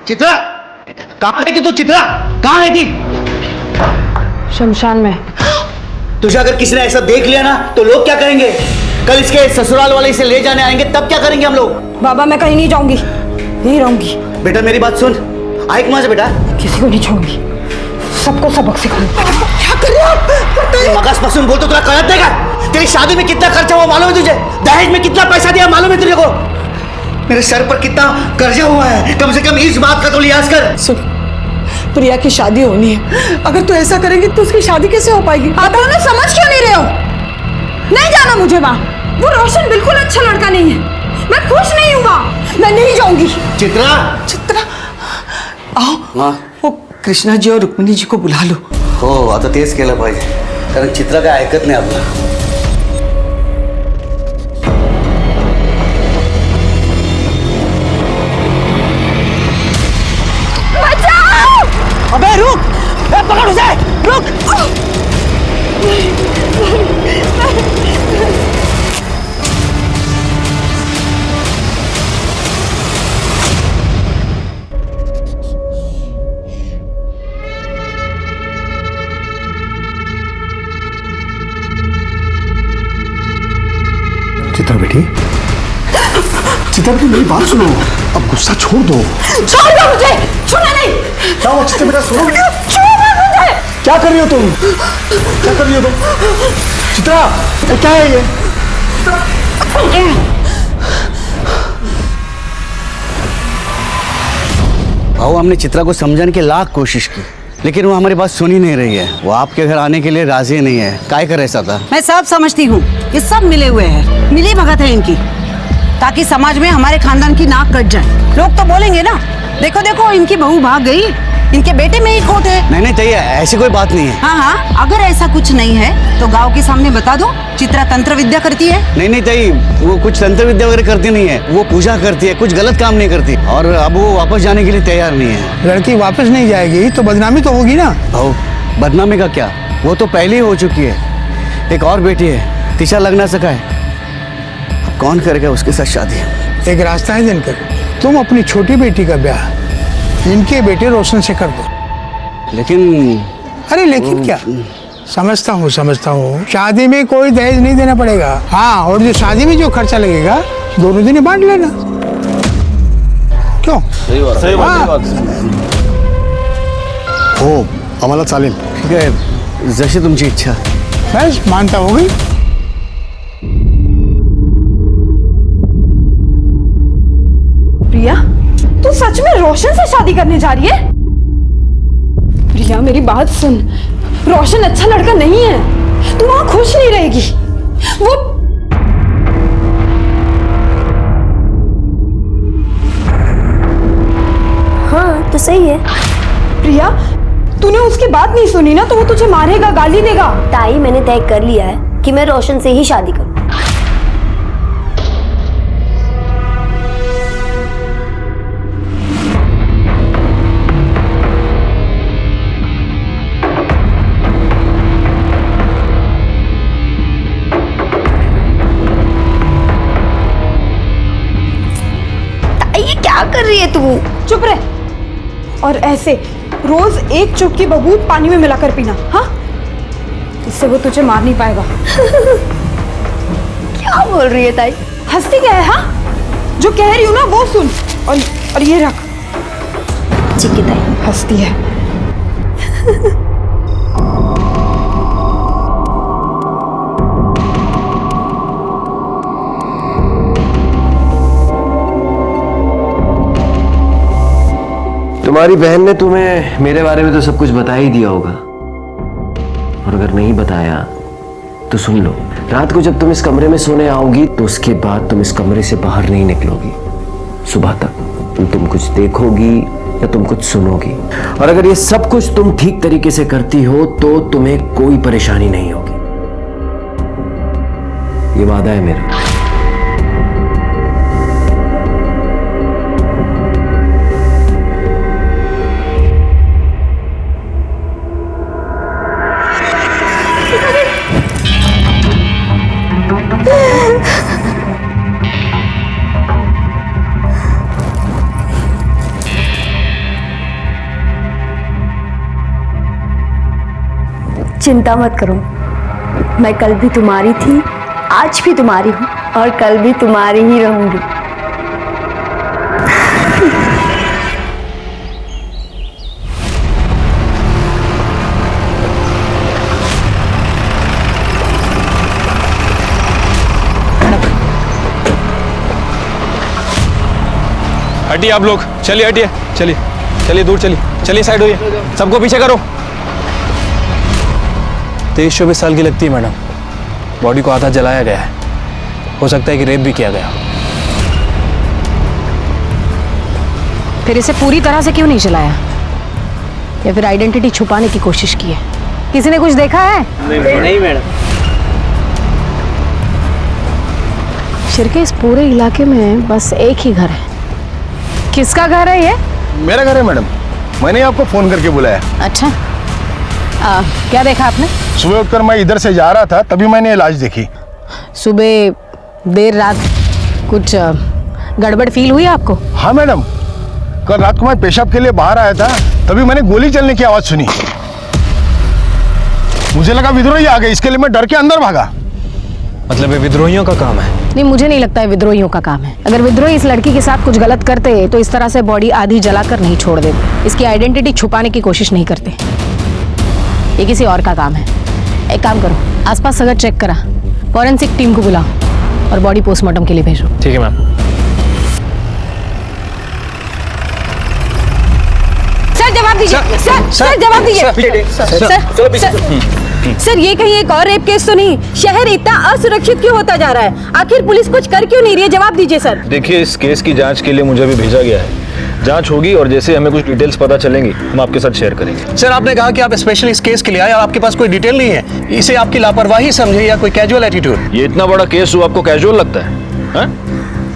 चित्रा कहाँ है तू चित्रा कहाँ है थी
शमशान में
तुझे अगर किसी ने ऐसा देख लिया ना तो लोग क्या करेंगे कल इसके ससुराल वाले इसे ले जाने आएंगे तब क्या करेंगे हम लोग
बाबा मैं कहीं नहीं जाऊंगी यहीं रहूंगी
बेटा मेरी बात सुन आए कहाँ से बेटा
किसी को नहीं छोड़ूंगी सबको सबक सिखाऊंगी
क्या कर रहे हो मगज पसंद बोल तो तुला कळत देगा तेरी शादी में कितना खर्चा हुआ मालूम है तुझे दहेज में कितना पैसा दिया मालूम है तुझे को मेरे सर पर कितना कर्जा हुआ है कम से कम इस बात का तो लिहाज कर
सुन प्रिया की शादी होनी है अगर तू ऐसा करेंगे तो उसकी शादी कैसे हो पाएगी आप दोनों समझ क्यों नहीं रहे हो नहीं जाना मुझे वहां वो रोशन बिल्कुल अच्छा लड़का नहीं है मैं खुश नहीं हूँ वहां मैं नहीं जाऊंगी
चित्रा
चित्रा आओ वो कृष्णा जी और रुक्मिणी जी को बुला लो
हो आता तेच केलं पाहिजे कारण चित्रा काय ऐकत नाही आपलं
अबे रुक पकड़ उसे रुक
चित्रा बेटी चित्रा बेटी मेरी बात सुनो अब गुस्सा छोड़ दो
छोड़ दो मुझे सुना नहीं
क्या हुआ चित्रा बेटा सुनो
छोड़ मुझे
क्या कर रही हो तुम क्या कर रही हो तुम चित्रा ये क्या है ये
भाऊ हमने चित्रा को समझाने की लाख कोशिश की लेकिन वो हमारी बात सुन ही नहीं रही है वो आपके घर आने के लिए राजी नहीं है काय कर ऐसा था
मैं सब समझती हूँ ये सब मिले हुए हैं मिली भगत है इनकी ताकि समाज में हमारे खानदान की नाक कट जाए लोग तो बोलेंगे ना देखो देखो इनकी बहू भाग गई इनके बेटे में ही खोट है
नहीं नहीं चाहिए ऐसी कोई बात नहीं है
हाँ हाँ अगर ऐसा कुछ नहीं है तो गांव के सामने बता दो चित्रा तंत्र विद्या करती है
नहीं नहीं चाहिए वो कुछ तंत्र विद्या वगैरह करती नहीं है वो पूजा करती है कुछ गलत काम नहीं करती और अब वो वापस जाने के लिए तैयार नहीं है
लड़की वापस नहीं जाएगी तो बदनामी तो होगी ना
भाऊ बदनामी का क्या वो तो पहले ही हो चुकी है एक और बेटी है तिशा लगना सका है कौन करेगा उसके साथ शादी
एक रास्ता है दिनकर तुम अपनी छोटी बेटी का ब्याह इनके बेटे रोशन से कर दो
लेकिन
अरे लेकिन क्या समझता हूँ शादी में कोई दहेज नहीं देना पड़ेगा हाँ और जो शादी में जो खर्चा लगेगा दोनों दिन बांट लेना क्यों
सही बात
हो आम्हाला चालेल.
ठीक आहे, जशी तुमची इच्छा.
बस मानता हो गई.
प्रिया, तू सच में रोशन से शादी करने जा रही है? प्रिया मेरी बात सुन, रोशन अच्छा लड़का नहीं है, तू वहां खुश नहीं रहेगी. वो
हाँ तो सही है.
प्रिया, तूने उसकी बात नहीं सुनी ना तो वो तुझे मारेगा, गाली देगा.
ताई, मैंने तय कर लिया है कि मैं रोशन से ही शादी करूँ. ताई, क्या कर रही है तू?
चुप रह. और ऐसे रोज एक चुटकी बबूत पानी में मिलाकर पीना. हाँ, इससे वो तुझे मार नहीं पाएगा.
क्या बोल रही है ताई?
हंसती क्या है? हाँ, जो कह रही हूँ ना वो सुन. और ये रख.
ठीक है ताई.
हंसती है.
तुम्हारी बहन ने तुम्हें मेरे बारे में तो सब कुछ बता ही दिया होगा, और अगर नहीं बताया तो सुन लो. रात को जब तुम इस कमरे में सोने आओगी तो उसके बाद तुम इस कमरे से बाहर नहीं निकलोगी. सुबह तक तुम कुछ देखोगी या तुम कुछ सुनोगी, और अगर ये सब कुछ तुम ठीक तरीके से करती हो तो तुम्हें कोई परेशानी नहीं होगी. ये वादा है मेरा.
चिंता मत करो, मैं कल भी तुम्हारी थी, आज भी तुम्हारी हूँ और कल भी तुम्हारी ही रहूंगी.
हटिए आप लोग, चलिए हटिए, चलिए चलिए दूर चलिए, चलिए साइड होइए, सबको पीछे करो.
23-24 साल की लगती है मैडम. बॉडी को आधा जलाया गया है, हो सकता है कि रेप भी किया गया.
फिर इसे पूरी तरह से क्यों नहीं जलाया, या फिर आइडेंटिटी छुपाने की कोशिश की है? किसी ने कुछ देखा है?
नहीं मैडम.
शिरके, इस पूरे इलाके में बस एक ही घर है. किसका घर है ये?
मेरा घर है मैडम, मैंने आपको फोन करके बुलाया.
अच्छा, क्या देखा आपने?
सुबह उठकर मैं इधर से जा रहा था, तभी मैंने लाश देखी.
सुबह देर रात कुछ गड़बड़ फील हुई आपको?
हाँ मैडम, कल रात को मैं पेशाब के लिए बाहर आया था, तभी मैंने गोली चलने की आवाज सुनी. मुझे लगा विद्रोही आ गए, इसके लिए मैं डर के अंदर भागा.
मतलब ये विद्रोहियों का काम है?
नहीं, मुझे नहीं लगता है विद्रोहियों का काम है. अगर विद्रोही इस लड़की के साथ कुछ गलत करते तो इस तरह से बॉडी आधी जलाकर नहीं छोड़ देते. इसकी आइडेंटिटी छुपाने की कोशिश नहीं करते. ये किसी और का काम है. एक काम करो, आसपास सगर चेक करा, फॉरेंसिक टीम को बुलाओ और बॉडी पोस्टमार्टम के लिए भेजो.
ठीक है मैम.
सर जवाब दीजिए. सर जवाब दीजिए. सर ये कहीं एक और रेप केस तो नहीं? शहर इतना असुरक्षित क्यों होता जा रहा है? आखिर पुलिस कुछ कर क्यों नहीं रही है? जवाब दीजिए सर.
देखिए, इस केस की जांच के लिए मुझे भी भेजा गया है. जांच होगी और जैसे हमें कुछ डिटेल्स पता चलेंगी हम आपके साथ शेयर करेंगे.
सर, आपने कहा कि आप स्पेशल इस केस के लिए आए और आपके पास कोई डिटेल नहीं है. इसे आपकी लापरवाही समझे या कोई कैजुअल एटीट्यूड?
ये इतना बड़ा केस हो, आपको कैजुअल लगता है?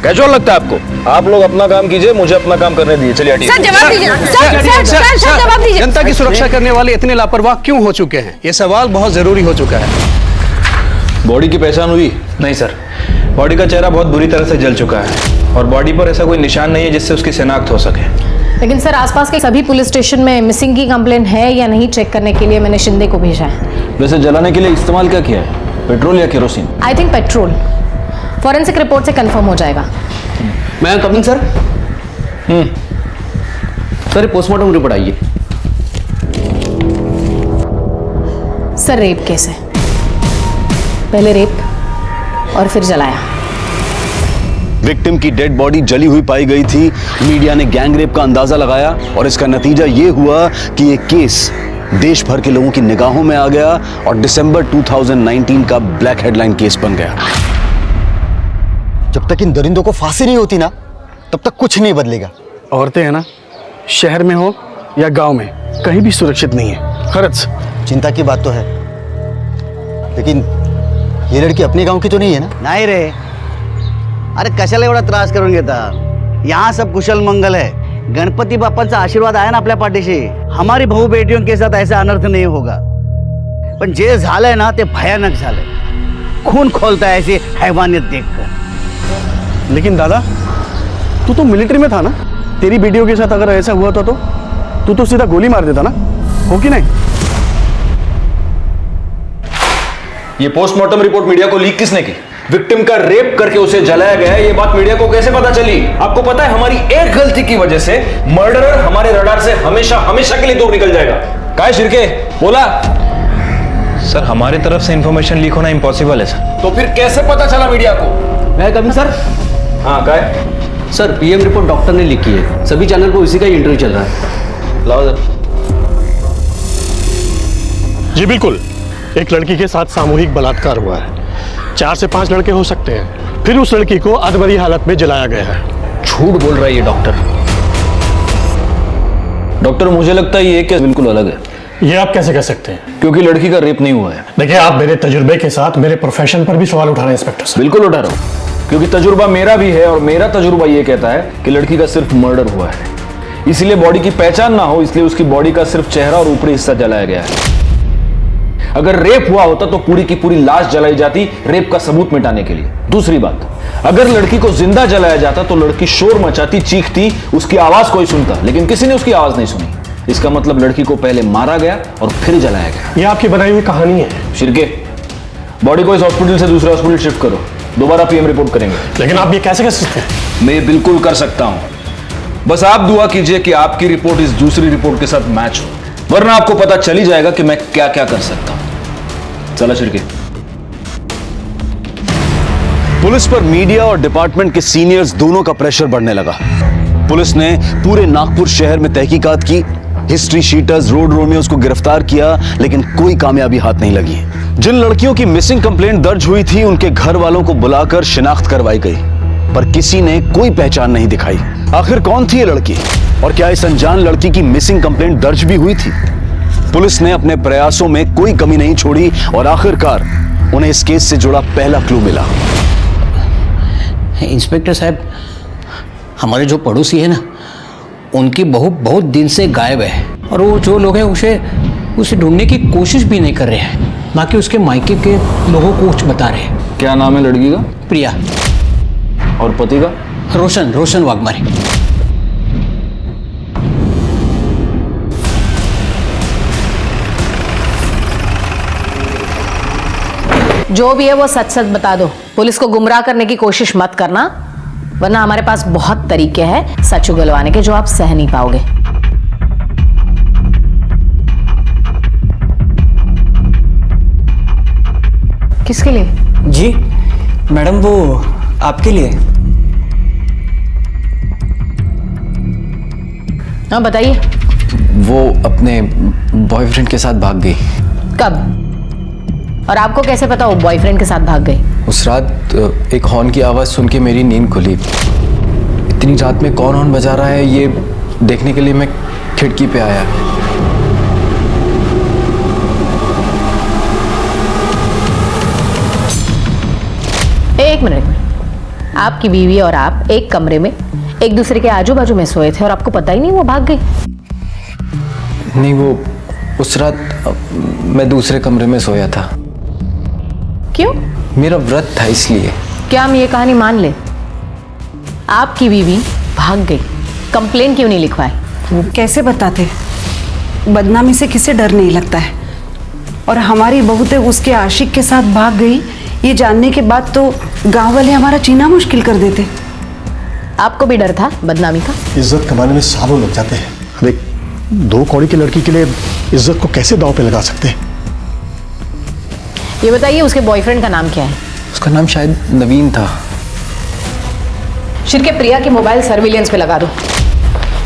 कैजुअल लगता है आपको? आप लोग अपना काम कीजिए, मुझे अपना काम करने दीजिए. चलिए हटिए.
सर जवाब दीजिए. सर जवाब दीजिए.
जनता की सुरक्षा करने वाले इतने लापरवाह क्यों हो चुके हैं? ये सवाल बहुत जरूरी हो चुका है.
बॉडी की पहचान हुई?
नहीं सर, बॉडी का चेहरा बहुत बुरी तरह से जल चुका है और बॉडी पर ऐसा कोई निशान नहीं है जिससे उसकी शिनाख्त हो सके.
लेकिन सर, आसपास के सभी पुलिस स्टेशन में मिसिंग की कंप्लेंट है या नहीं चेक करने के लिए मैंने शिंदे को भेजा है.
वैसे जलाने के लिए इस्तेमाल क्या किया है, पेट्रोल या kerosene?
I think petrol. Forensic report से कंफर्म हो जाएगा.
मैं coming sir. Sir postmortem report आइए.
सर रेप केस है, पहले रेप और फिर जलाया।
विक्टिम की डेड बॉडी जली हुई पाई गई थी। मीडिया ने गैंग रेप का अंदाजा लगाया और इसका नतीजा यह हुआ कि यह केस देश भर के लोगों की निगाहों में आ गया और दिसंबर 2019 का ब्लैक हेडलाइन केस बन गया।
जब तक इन दरिंदों को फांसी नहीं होती ना, तब तक कुछ नहीं बदलेगा।
औरतें हैं ना, शहर में हो या गांव में, कहीं भी सुरक्षित नहीं है। खरच
चिंता की बात तो है, लेकिन ये लड़की अपने गांव की तो नहीं है ना?
नाही रे, अरे कशाला एवढा त्रास करून घेता? यहाँ सब कुशल मंगल है। गणपति बाप्पाचा आशीर्वाद आहे ना आपल्या पाठीशी। हमारी बहू बेटियों के साथ ऐसा अनर्थ नहीं होगा। पण जे झालंय ना ते भयानक झालंय। खून खोलता है ऐसी हैवानियत देखकर।
लेकिन दादा, तू तो मिलिट्री में था ना, तेरी बेटियों के साथ अगर ऐसा हुआ था तो तू तो सीधा गोली मार देता ना, हो कि नहीं?
ये पोस्टमार्टम रिपोर्ट मीडिया को लीक किसने की? विक्टिम का रेप करके उसे जलाया गया है, ये बात मीडिया को कैसे पता चली? आपको पता है हमारी एक गलती की वजह से मर्डरर हमारे रडार से हमेशा हमेशा के लिए दूर निकल जाएगा। काय शिर्के, बोला।
सर हमारी तरफ से इंफॉर्मेशन लीक होना इम्पॉसिबल है सर।
तो फिर कैसे पता चला मीडिया को?
मैं कभी सर?
हाँ काय?
सर पीएम रिपोर्ट डॉक्टर ने लिखी है, सभी चैनल पर उसी का ही इंटरव्यू चल रहा है।
लाओ सर।
जी बिल्कुल, एक लड़की के साथ सामूहिक बलात्कार हुआ है। 4 से 5 लड़के हो सकते हैं। फिर उस लड़की को अधमरी हालत में जलाया गया है।
झूठ बोल रहा है ये डॉक्टर। डॉक्टर मुझे लगता है ये केस बिल्कुल अलग है।
ये आप कैसे कह सकते हैं?
क्योंकि लड़की का रेप नहीं हुआ है।
देखिए, आप मेरे तजुर्बे के साथ मेरे प्रोफेशन पर भी सवाल उठा रहे हैं इंस्पेक्टर साहब।
बिल्कुल उठा रहा हूं, क्योंकि तजुर्बा मेरा भी है और मेरा तजुर्बा ये कहता है कि लड़की का सिर्फ मर्डर हुआ है, इसलिए बॉडी की पहचान ना हो, इसलिए उसकी बॉडी का सिर्फ चेहरा और ऊपरी हिस्सा जलाया गया है। अगर रेप हुआ होता तो पूरी की पूरी लाश जलाई जाती रेप का सबूत मिटाने के लिए। दूसरी बात, अगर लड़की को जिंदा जलाया जाता तो लड़की शोर मचाती, चीखती, उसकी आवाज कोई सुनता, लेकिन किसी ने उसकी आवाज नहीं सुनी। इसका मतलब लड़की को पहले मारा गया और फिर जलाया गया।
ये आपकी बनाई हुई कहानी है।
शिर्के, बॉडी को इस हॉस्पिटल से दूसरे हॉस्पिटल शिफ्ट करो, दोबारा पीएम रिपोर्ट करेंगे।
लेकिन आप ये कैसे कर सकते हैं?
मैं बिल्कुल कर सकता हूं, बस आप दुआ कीजिए कि आपकी रिपोर्ट इस दूसरी रिपोर्ट के साथ मैच हो, वरना आपको पता चल ही जाएगा कि मैं क्या क्या कर सकता हूं। चला शिर्के।
पुलिस पर मीडिया और डिपार्टमेंट के सीनियर्स दोनों का प्रेशर बढ़ने लगा। पुलिस ने पूरे नागपुर शहर में तहकीकात की, हिस्ट्री शीटर्स, रोड रोमियोज को गिरफ्तार किया, लेकिन कोई कामयाबी हाथ नहीं लगी। जिन लड़कियों की मिसिंग कंप्लेंट दर्ज हुई थी उनके घर वालों को बुलाकर शिनाख्त करवाई गई, पर किसी ने कोई पहचान नहीं दिखाई। आखिर कौन थी ये लड़की और क्या इस अनजान लड़की की मिसिंग कंप्लेंट दर्ज भी हुई थी? पुलिस ने अपने प्रयासों में कोई कमी नहीं छोड़ी और आखिरकार उन्हें इस केस से जुड़ा पहला क्लू मिला।
इंस्पेक्टर साहब, हमारे जो पड़ोसी है ना, उनकी बहू बहुत दिन से गायब है और वो जो लोग हैं उसे ढूंढने की कोशिश भी नहीं कर रहे हैं, ना कि उसके मायके के लोगों को कुछ बता रहे हैं।
क्या नाम है लड़की का?
प्रिया।
और पति का?
रोशन वाघमारे।
जो भी है वो सच सच बता दो, पुलिस को गुमराह करने की कोशिश मत करना, वरना हमारे पास बहुत तरीके हैं सच उगलवाने के जो आप सह नहीं पाओगे। किसके लिए?
जी मैडम, वो आपके लिए।
हाँ बताइए।
वो अपने बॉयफ्रेंड के साथ भाग गई।
कब और आपको कैसे पता वो बॉयफ्रेंड के साथ भाग गई?
उस रात एक हॉर्न की आवाज सुन के मेरी नींद खुली। इतनी रात में कौन हॉर्न बजा रहा है ये देखने के लिए मैं खिड़की पे आया।
एक मिनट, आपकी बीवी और आप एक कमरे में एक दूसरे के आजू बाजू में सोए थे और आपको पता ही नहीं वो भाग गई?
नहीं, वो उस रात मैं दूसरे कमरे में सोया था।
क्यों?
मेरा व्रत था इसलिए।
क्या हम ये कहानी मान ले? आपकी बीवी भाग गई, कंप्लेन क्यों नहीं लिखवाई?
वो कैसे बताते? बदनामी से किसे डर नहीं लगता है, और हमारी बहू तो उसके आशिक के साथ भाग गई ये जानने के बाद तो गांव वाले हमारा जीना मुश्किल कर देते।
आपको भी डर था बदनामी का?
इज्जत कमाने में सालों लग जाते हैं। देख, 2 कौड़ी की लड़की के लिए इज्जत को कैसे दांव पे लगा सकते हैं?
ये बताइए उसके बॉयफ्रेंड का नाम क्या है?
उसका नाम शायद नवीन था।
शिरके, प्रिया की मोबाइल सर्विलेंस पे लगा दो,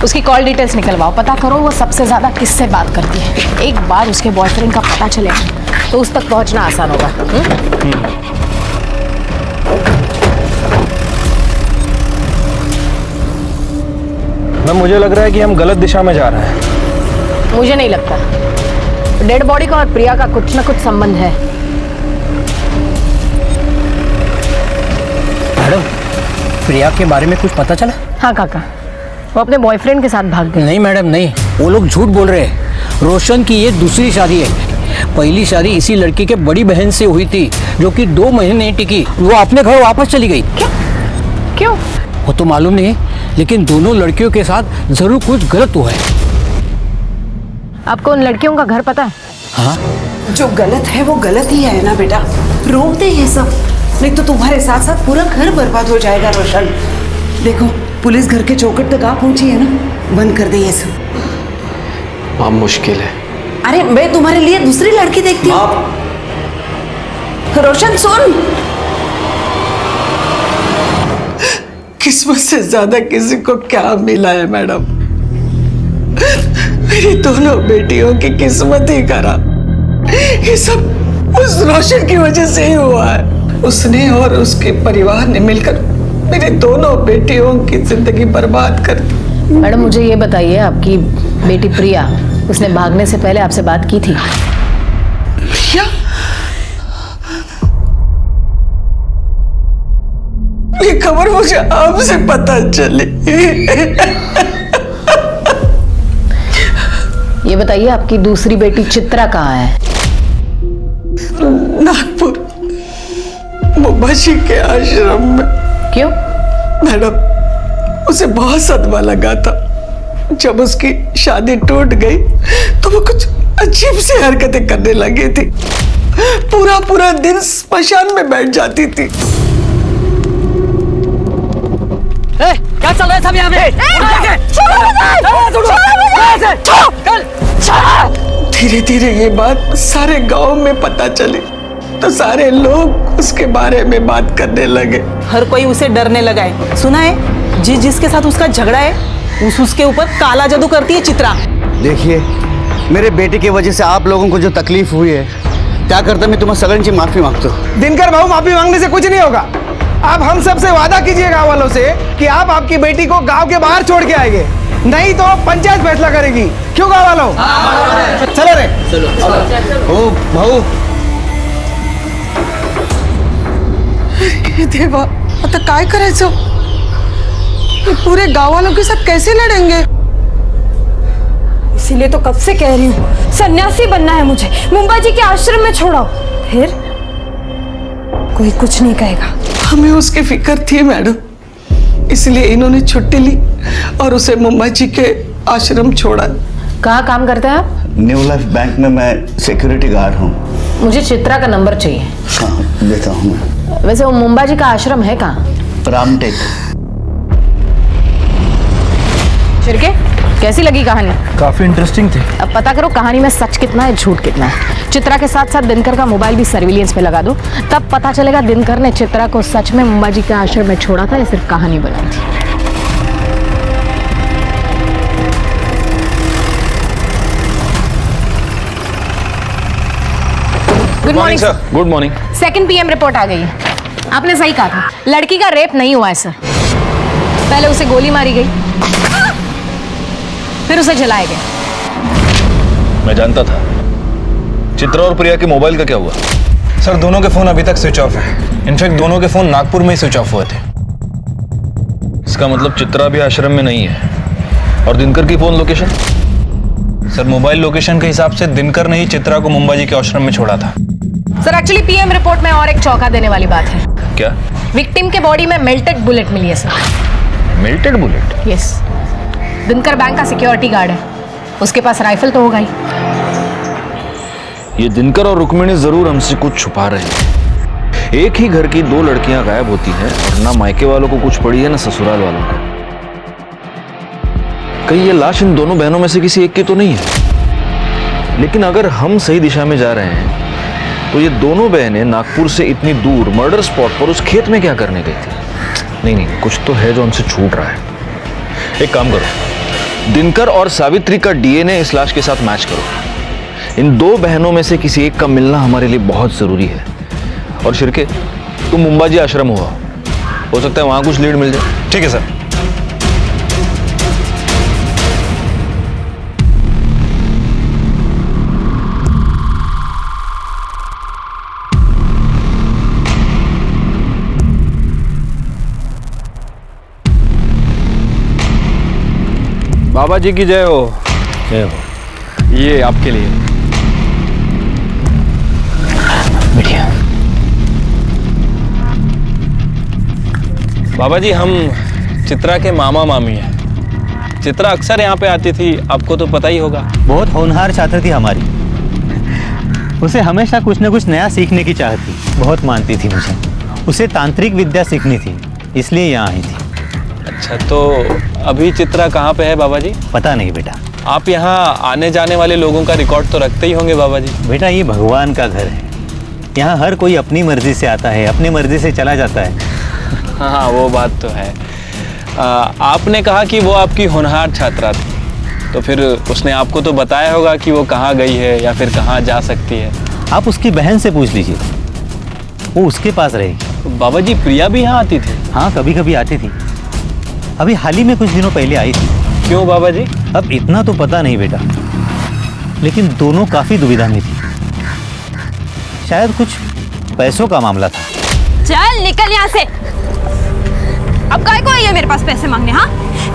उसकी कॉल डिटेल्स निकलवाओ, पता करो वो सबसे ज्यादा किससे बात करती है। एक बार उसके बॉयफ्रेंड का पता चलेगा तो उस तक पहुंचना आसान होगा।
मैम, मुझे लग रहा है कि हम गलत दिशा में जा रहे हैं।
मुझे नहीं लगता। डेड बॉडी का और प्रिया का कुछ ना कुछ संबंध है।
मैडम, प्रिया के बारे में कुछ पता चला?
हाँ काका, वो अपने बॉयफ्रेंड के साथ भाग गए।
नहीं मैडम, नहीं, वो लोग झूठ बोल रहे हैं। रोशन की ये दूसरी शादी है। पहली शादी इसी लड़की के बड़ी बहन से हुई थी, जो कि 2 महीने नहीं टिकी। वो अपने घर वापस चली गई।
क्यों?
वो तो मालूम नहीं, लेकिन दोनों लड़कियों के साथ जरूर कुछ गलत हुआ है।
आपको उन लड़कियों का घर पता है?
हाँ,
जो गलत है वो गलत ही है ना बेटा, रोक दे ये सब, नहीं तो तुम्हारे साथ साथ पूरा घर बर्बाद हो जाएगा। रोशन, देखो पुलिस घर के चौखट तक आ पहुंची है ना, बंद कर दे ये सब।
मां, मुश्किल है।
अरे मैं तुम्हारे लिए दूसरी लड़की देखती हूँ। रोशन सुन, किस्मत से ज्यादा किसी को क्या मिला है मैडम? मेरी दोनों बेटियों की किस्मत ही खराब। ये सब उस रोशन की वजह से ही हुआ है। उसने और उसके परिवार ने मिलकर मेरी दोनों बेटियों की जिंदगी बर्बाद कर दी।
मैडम, मुझे ये बताइए, आपकी बेटी प्रिया, उसने भागने से पहले आपसे बात की थी?
प्रिया? ये खबर मुझे आपसे पता चली।
ये बताइए, आपकी दूसरी बेटी चित्रा कहाँ है?
नागपुर, मुंबाशी के आश्रम में।
क्यों?
मैडम, उसे बहुत सदमा लगा था। जब उसकी शादी टूट गई तो वो कुछ अजीब सी हरकतें करने लगी थी। पूरा पूरा दिन स्मशान में बैठ जाती थी।
क्या चल रहा है सब यहाँ पे?
धीरे धीरे ये बात सारे गांव में पता चली तो सारे लोग उसके बारे में बात करने लगे।
हर कोई उसे डरने लगा है। सुना है जिसके साथ उसका झगड़ा है उसके ऊपर काला जादू करती है चित्रा।
देखिए, मेरे बेटे की वजह से आप लोगों को जो तकलीफ हुई है, क्या करता मैं तुम्हें सगन माफी मांगता हूँ।
दिनकर बाबू, माफी मांगने से कुछ नहीं होगा। आप हम सबसे वादा कीजिए गांव वालों से कि आप आपकी बेटी को गांव के बाहर छोड़ के आएंगे, नहीं तो पंचायत फैसला करेगी। क्यों गांव वालों? चलो रे, चलो।
ओ भाऊ,
देवा, आता काय करायचं? पूरे गांव वालों के साथ कैसे लड़ेंगे?
इसीलिए तो कब से कह रही हूँ, सन्यासी बनना है मुझे, मुंबा जी के आश्रम में छोड़ो, फिर कोई कुछ नहीं कहेगा।
हमें उसकी फिक्र थी मैडम, इसलिए इन्होंने छुट्टी ली और उसे मुंबा जी के आश्रम छोड़ा।
कहाँ काम करते हैं आप?
न्यू लाइफ बैंक में मैं सिक्योरिटी गार्ड हूँ।
मुझे चित्रा का नंबर चाहिए।
हाँ, देता हूँ मैं।
वैसे वो मुंबा जी का आश्रम है कहाँ?
रामटेक।
शिरके, कैसी लगी कहानी?
काफी इंटरेस्टिंग थी।
अब पता करो कहानी में सच कितना है, झूठ कितना है। चित्रा के साथ साथ दिनकर का मोबाइल भी सर्विलेंस पे लगा दो, तब पता चलेगा दिनकर ने चित्रा को सच में मुंबा जी के आश्रम में छोड़ा था या सिर्फ कहानी बनाई थी। Good morning sir.
Good morning.
2 PM report आ गई है। आपने सही कहा था, लड़की का रेप नहीं हुआ है सर। पहले उसे गोली मारी गई, फिर उसे जलाया गया।
मैं जानता था। चित्रा और प्रिया के मोबाइल का क्या हुआ?
सर, दोनों के फोन अभी तक स्विच ऑफ है। इनफैक्ट दोनों के फोन नागपुर में ही स्विच ऑफ हुए थे।
इसका मतलब चित्रा भी आश्रम में नहीं है। और दिनकर की phone location?
Sir, mobile location के हिसाब से दिनकर ने ही चित्रा को मुंबा जी के आश्रम में छोड़ा था।
सर, एक्चुअली PM रिपोर्ट में और एक चौंका देने वाली बात है।
क्या?
विक्टिम के बॉडी में मेल्टेड बुलेट मिली है sir.
Melted bullet?
Yes. Dinkar bank का सिक्योरिटी गार्ड है, उसके पास राइफल तो होगा ही।
ये दिनकर और रुक्मिणी जरूर हमसे कुछ छुपा रहे हैं। एक ही घर की 2 लड़कियां गायब होती हैं और ना मायके वालों को कुछ पड़ी है ना ससुराल वालों को। कहीं ये लाश इन दोनों बहनों में से किसी एक की तो नहीं है? लेकिन अगर हम सही दिशा में जा रहे हैं तो ये दोनों बहनें नागपुर से इतनी दूर मर्डर स्पॉट पर उस खेत में क्या करने गई थी? नहीं नहीं, कुछ तो है जो हमसे छूट रहा है। एक काम करो, दिनकर और सावित्री का डीएनए इस लाश के साथ मैच करो। इन दो बहनों में से किसी एक का मिलना हमारे लिए बहुत जरूरी है। और शिर्के, तुम मुंबाजी आश्रम हो सकता है वहां कुछ लीड मिल जाए।
ठीक है सर।
बाबा जी की जय हो। जय हो।
ये आपके लिए।
बढ़िया।
बाबा जी, हम चित्रा के मामा मामी हैं। चित्रा अक्सर यहाँ पे आती थी, आपको तो पता ही होगा।
बहुत होनहार छात्र थी हमारी। उसे हमेशा कुछ न कुछ नया सीखने की चाहत थी। बहुत मानती थी मुझे। उसे तांत्रिक विद्या सीखनी थी, इसलिए यहाँ आई थी।
अच्छा, तो अभी चित्रा कहाँ पे है बाबा जी?
पता नहीं बेटा।
आप यहाँ आने जाने वाले लोगों का रिकॉर्ड तो रखते ही होंगे बाबा जी।
बेटा, ये भगवान का घर है। यहाँ हर कोई अपनी मर्जी से आता है, अपनी मर्जी से चला जाता है।
हाँ, वो बात तो है। आपने कहा कि वो आपकी होनहार छात्रा थी, तो फिर उसने आपको तो बताया होगा कि वो कहाँ गई है या फिर कहाँ जा सकती है।
आप उसकी बहन से पूछ लीजिए, वो उसके पास रहेगी।
तो बाबा जी, प्रिया भी यहाँ आती थी?
हाँ, कभी कभी आती थी। अभी हाल ही में कुछ दिनों पहले आई थी।
क्यों बाबा जी?
अब इतना तो पता नहीं बेटा, लेकिन दोनों काफी दुविधा में थी। शायद कुछ पैसों का मामला था।
चल निकल यहाँ से। अब काय को आई है मेरे पास पैसे मांगने? हाँ,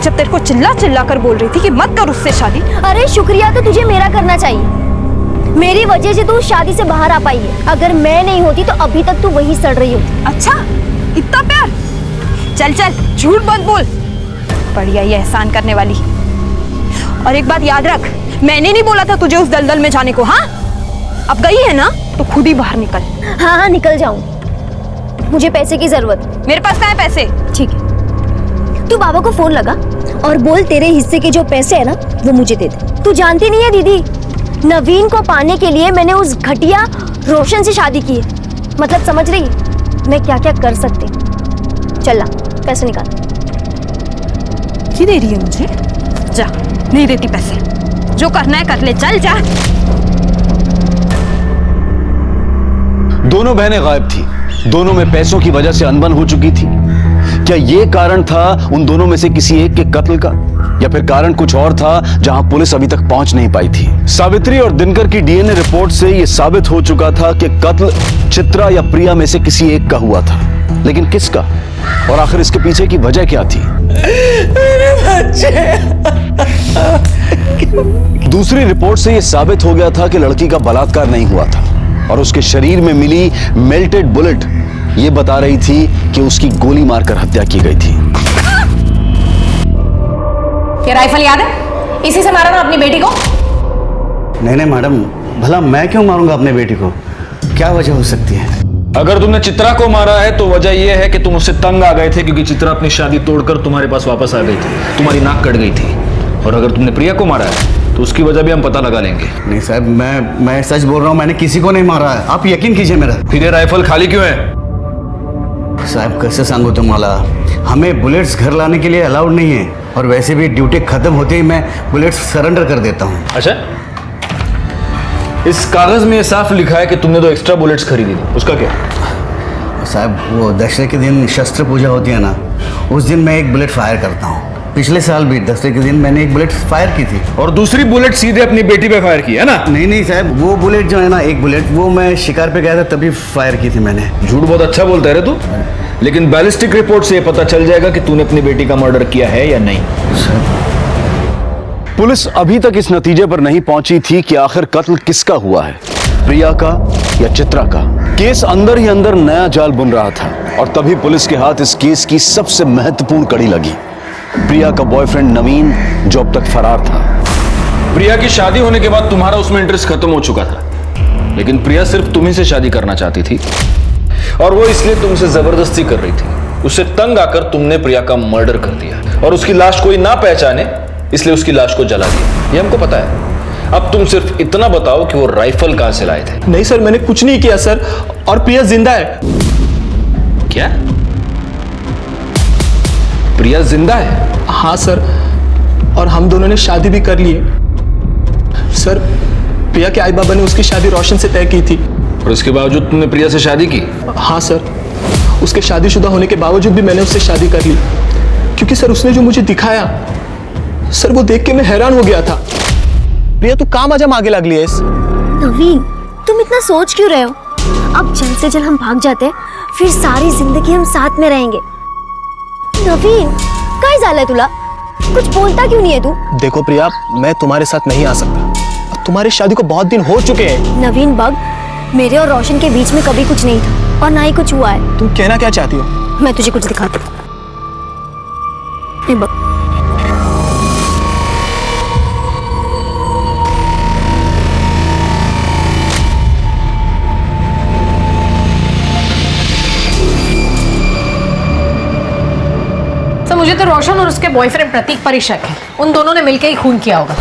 जब तेरे को चिल्ला चिल्ला कर बोल रही थी कि मत कर उससे शादी।
अरे शुक्रिया तो तुझे मेरा करना चाहिए। मेरी वजह से तू शादी से बाहर आ पाई है। अगर मैं नहीं होती तो अभी तक तू वही सड़ रही होती।
अच्छा, इतना प्यार? चल चल, झूठ मत बोल। बढ़िया ये एहसान करने वाली। और एक बात याद रख, मैंने नहीं बोला था तुझे उस दलदल में जाने को। हाँ, अब गई है ना तो खुद ही बाहर निकल।
हाँ हाँ, निकल जाऊं। मुझे पैसे की जरूरत।
मेरे पास कहाँ है पैसे?
ठीक है, तू बाबा को फोन लगा और बोल तेरे हिस्से के जो पैसे है ना वो मुझे दे दे। तू जानती नहीं है दीदी, नवीन को पाने के लिए मैंने उस घटिया रोशन से शादी की है। मतलब समझ रही है मैं क्या क्या कर सकती। चल ला पैसे निकाल।
की दे रही है मुझे? जा, नहीं देती पैसे। जो करना है कर ले, चल जा।
दोनों बहनें गायब थी। दोनों में पैसों की वजह से अनबन हो चुकी थी। क्या ये कारण था उन दोनों में से किसी एक के कत्ल का, या फिर कारण कुछ और था जहां पुलिस अभी तक पहुंच नहीं पाई थी? सावित्री और दिनकर की डीएनए रिपोर्ट से यह साबित हो चुका था कि कत्ल चित्रा या प्रिया में से किसी एक का हुआ था, लेकिन किसका? और आखिर इसके पीछे की वजह क्या थी?
मेरे बच्चे।
दूसरी रिपोर्ट से यह साबित हो गया था कि लड़की का बलात्कार नहीं हुआ था, और उसके शरीर में मिली मेल्टेड बुलेट यह बता रही थी कि उसकी गोली मारकर हत्या की गई थी।
क्या राइफल याद है? इसी से मारा ना अपनी बेटी को?
नहीं नहीं मैडम, भला मैं क्यों मारूंगा अपने बेटी को? क्या वजह हो सकती है?
अगर तुमने चित्रा को मारा है तो वजह यह है कि तुम उससे तंग आ गए थे, क्योंकि चित्रा अपनी शादी तोड़कर तुम्हारे पास वापस आ गई थी, तुम्हारी नाक कट गई थी। और अगर तुमने प्रिया को मारा है तो उसकी वजह भी हम पता लगा लेंगे।
नहीं साहब, मैं सच बोल रहा हूँ, मैंने किसी को नहीं मारा है। आप यकीन कीजिए मेरा।
फिर ये राइफल खाली क्यों है?
साहब कैसे सांगू तुम्हाला, हमें बुलेट्स घर लाने के लिए अलाउड नहीं है, और वैसे भी ड्यूटी खत्म होते ही मैं बुलेट्स सरेंडर कर देता हूँ।
अच्छा, इस कागज में साफ लिखा है कि तुमने 2 एक्स्ट्रा बुलेट्स खरीदी थी, उसका क्या?
साहब वो दशहरे के दिन शस्त्र पूजा होती है ना, उस दिन मैं एक बुलेट फायर करता हूँ। पिछले साल भी दशहरे के दिन मैंने एक बुलेट फायर की थी।
और दूसरी बुलेट सीधे अपनी बेटी पे फायर की है ना?
नहीं नहीं साहब, वो बुलेट जो है ना, एक बुलेट वो मैं शिकार पे गया था तभी फायर की थी मैंने।
झूठ बहुत अच्छा बोलता है रे तू, लेकिन बैलिस्टिक रिपोर्ट से ये पता चल जाएगा कि तूने अपनी बेटी का मर्डर किया है या नहीं।
पुलिस अभी तक इस नतीजे पर नहीं पहुंची थी कि आखिर कत्ल किसका हुआ है, प्रिया का या चित्रा का। केस अंदर ही अंदर नया जाल बुन रहा था, और तभी पुलिस के हाथ इस केस की सबसे महत्वपूर्ण कड़ी लगी। प्रिया का बॉयफ्रेंड नवीन, जो अब तक फरार था।
प्रिया की शादी होने के बाद तुम्हारा उसमें इंटरेस्ट खत्म हो चुका था, लेकिन प्रिया सिर्फ तुम्ही से शादी करना चाहती थी, और वो इसलिए तुमसे जबरदस्ती कर रही थी। उससे तंग आकर तुमने प्रिया का मर्डर कर दिया, और उसकी लाश कोई ना पहचाने इसलिए उसकी लाश को जला दिया। ये हमको पता है। अब तुम सिर्फ इतना बताओ कि वो राइफल कहां से लाए थे।
नहीं सर, मैंने कुछ नहीं किया सर, और प्रिया जिंदा है।
क्या? प्रिया जिंदा है?
हाँ सर, और हम दोनों ने शादी भी कर ली है। सर, प्रिया के आई बाबा ने उसकी शादी रोशन से तय की थी।
और इसके बावजूद तुमने प्रिया से शादी की?
हाँ सर, उसके शादीशुदा होने के बावजूद भी मैंने उससे शादी कर ली, क्योंकि सर उसने जो मुझे दिखाया सर, वो देख के मैं हैरान हो गया था। प्रिया तू काम आजा आगे लग लिया।
नवीन, तुम इतना सोच क्यों रहे हो? अब जल्द से जल्द हम भाग जाते हैं, फिर सारी जिंदगी हम साथ में रहेंगे। नवीन, काय झालंय तुला? कुछ बोलता क्यों नहीं है तू?
देखो प्रिया, मैं तुम्हारे साथ नहीं आ सकता। तुम्हारी शादी को बहुत दिन हो चुके हैं।
नवीन बग, मेरे और रोशन के बीच में कभी कुछ नहीं था और ना ही कुछ हुआ है।
तुम कहना क्या चाहती हो?
मैं तुझे कुछ दिखाती हूँ। ये बग।
मुझे तो रोशन और उसके बॉयफ्रेंड प्रतीक पर ही शक है। उन दोनों ने मिलकर ही खून किया होगा।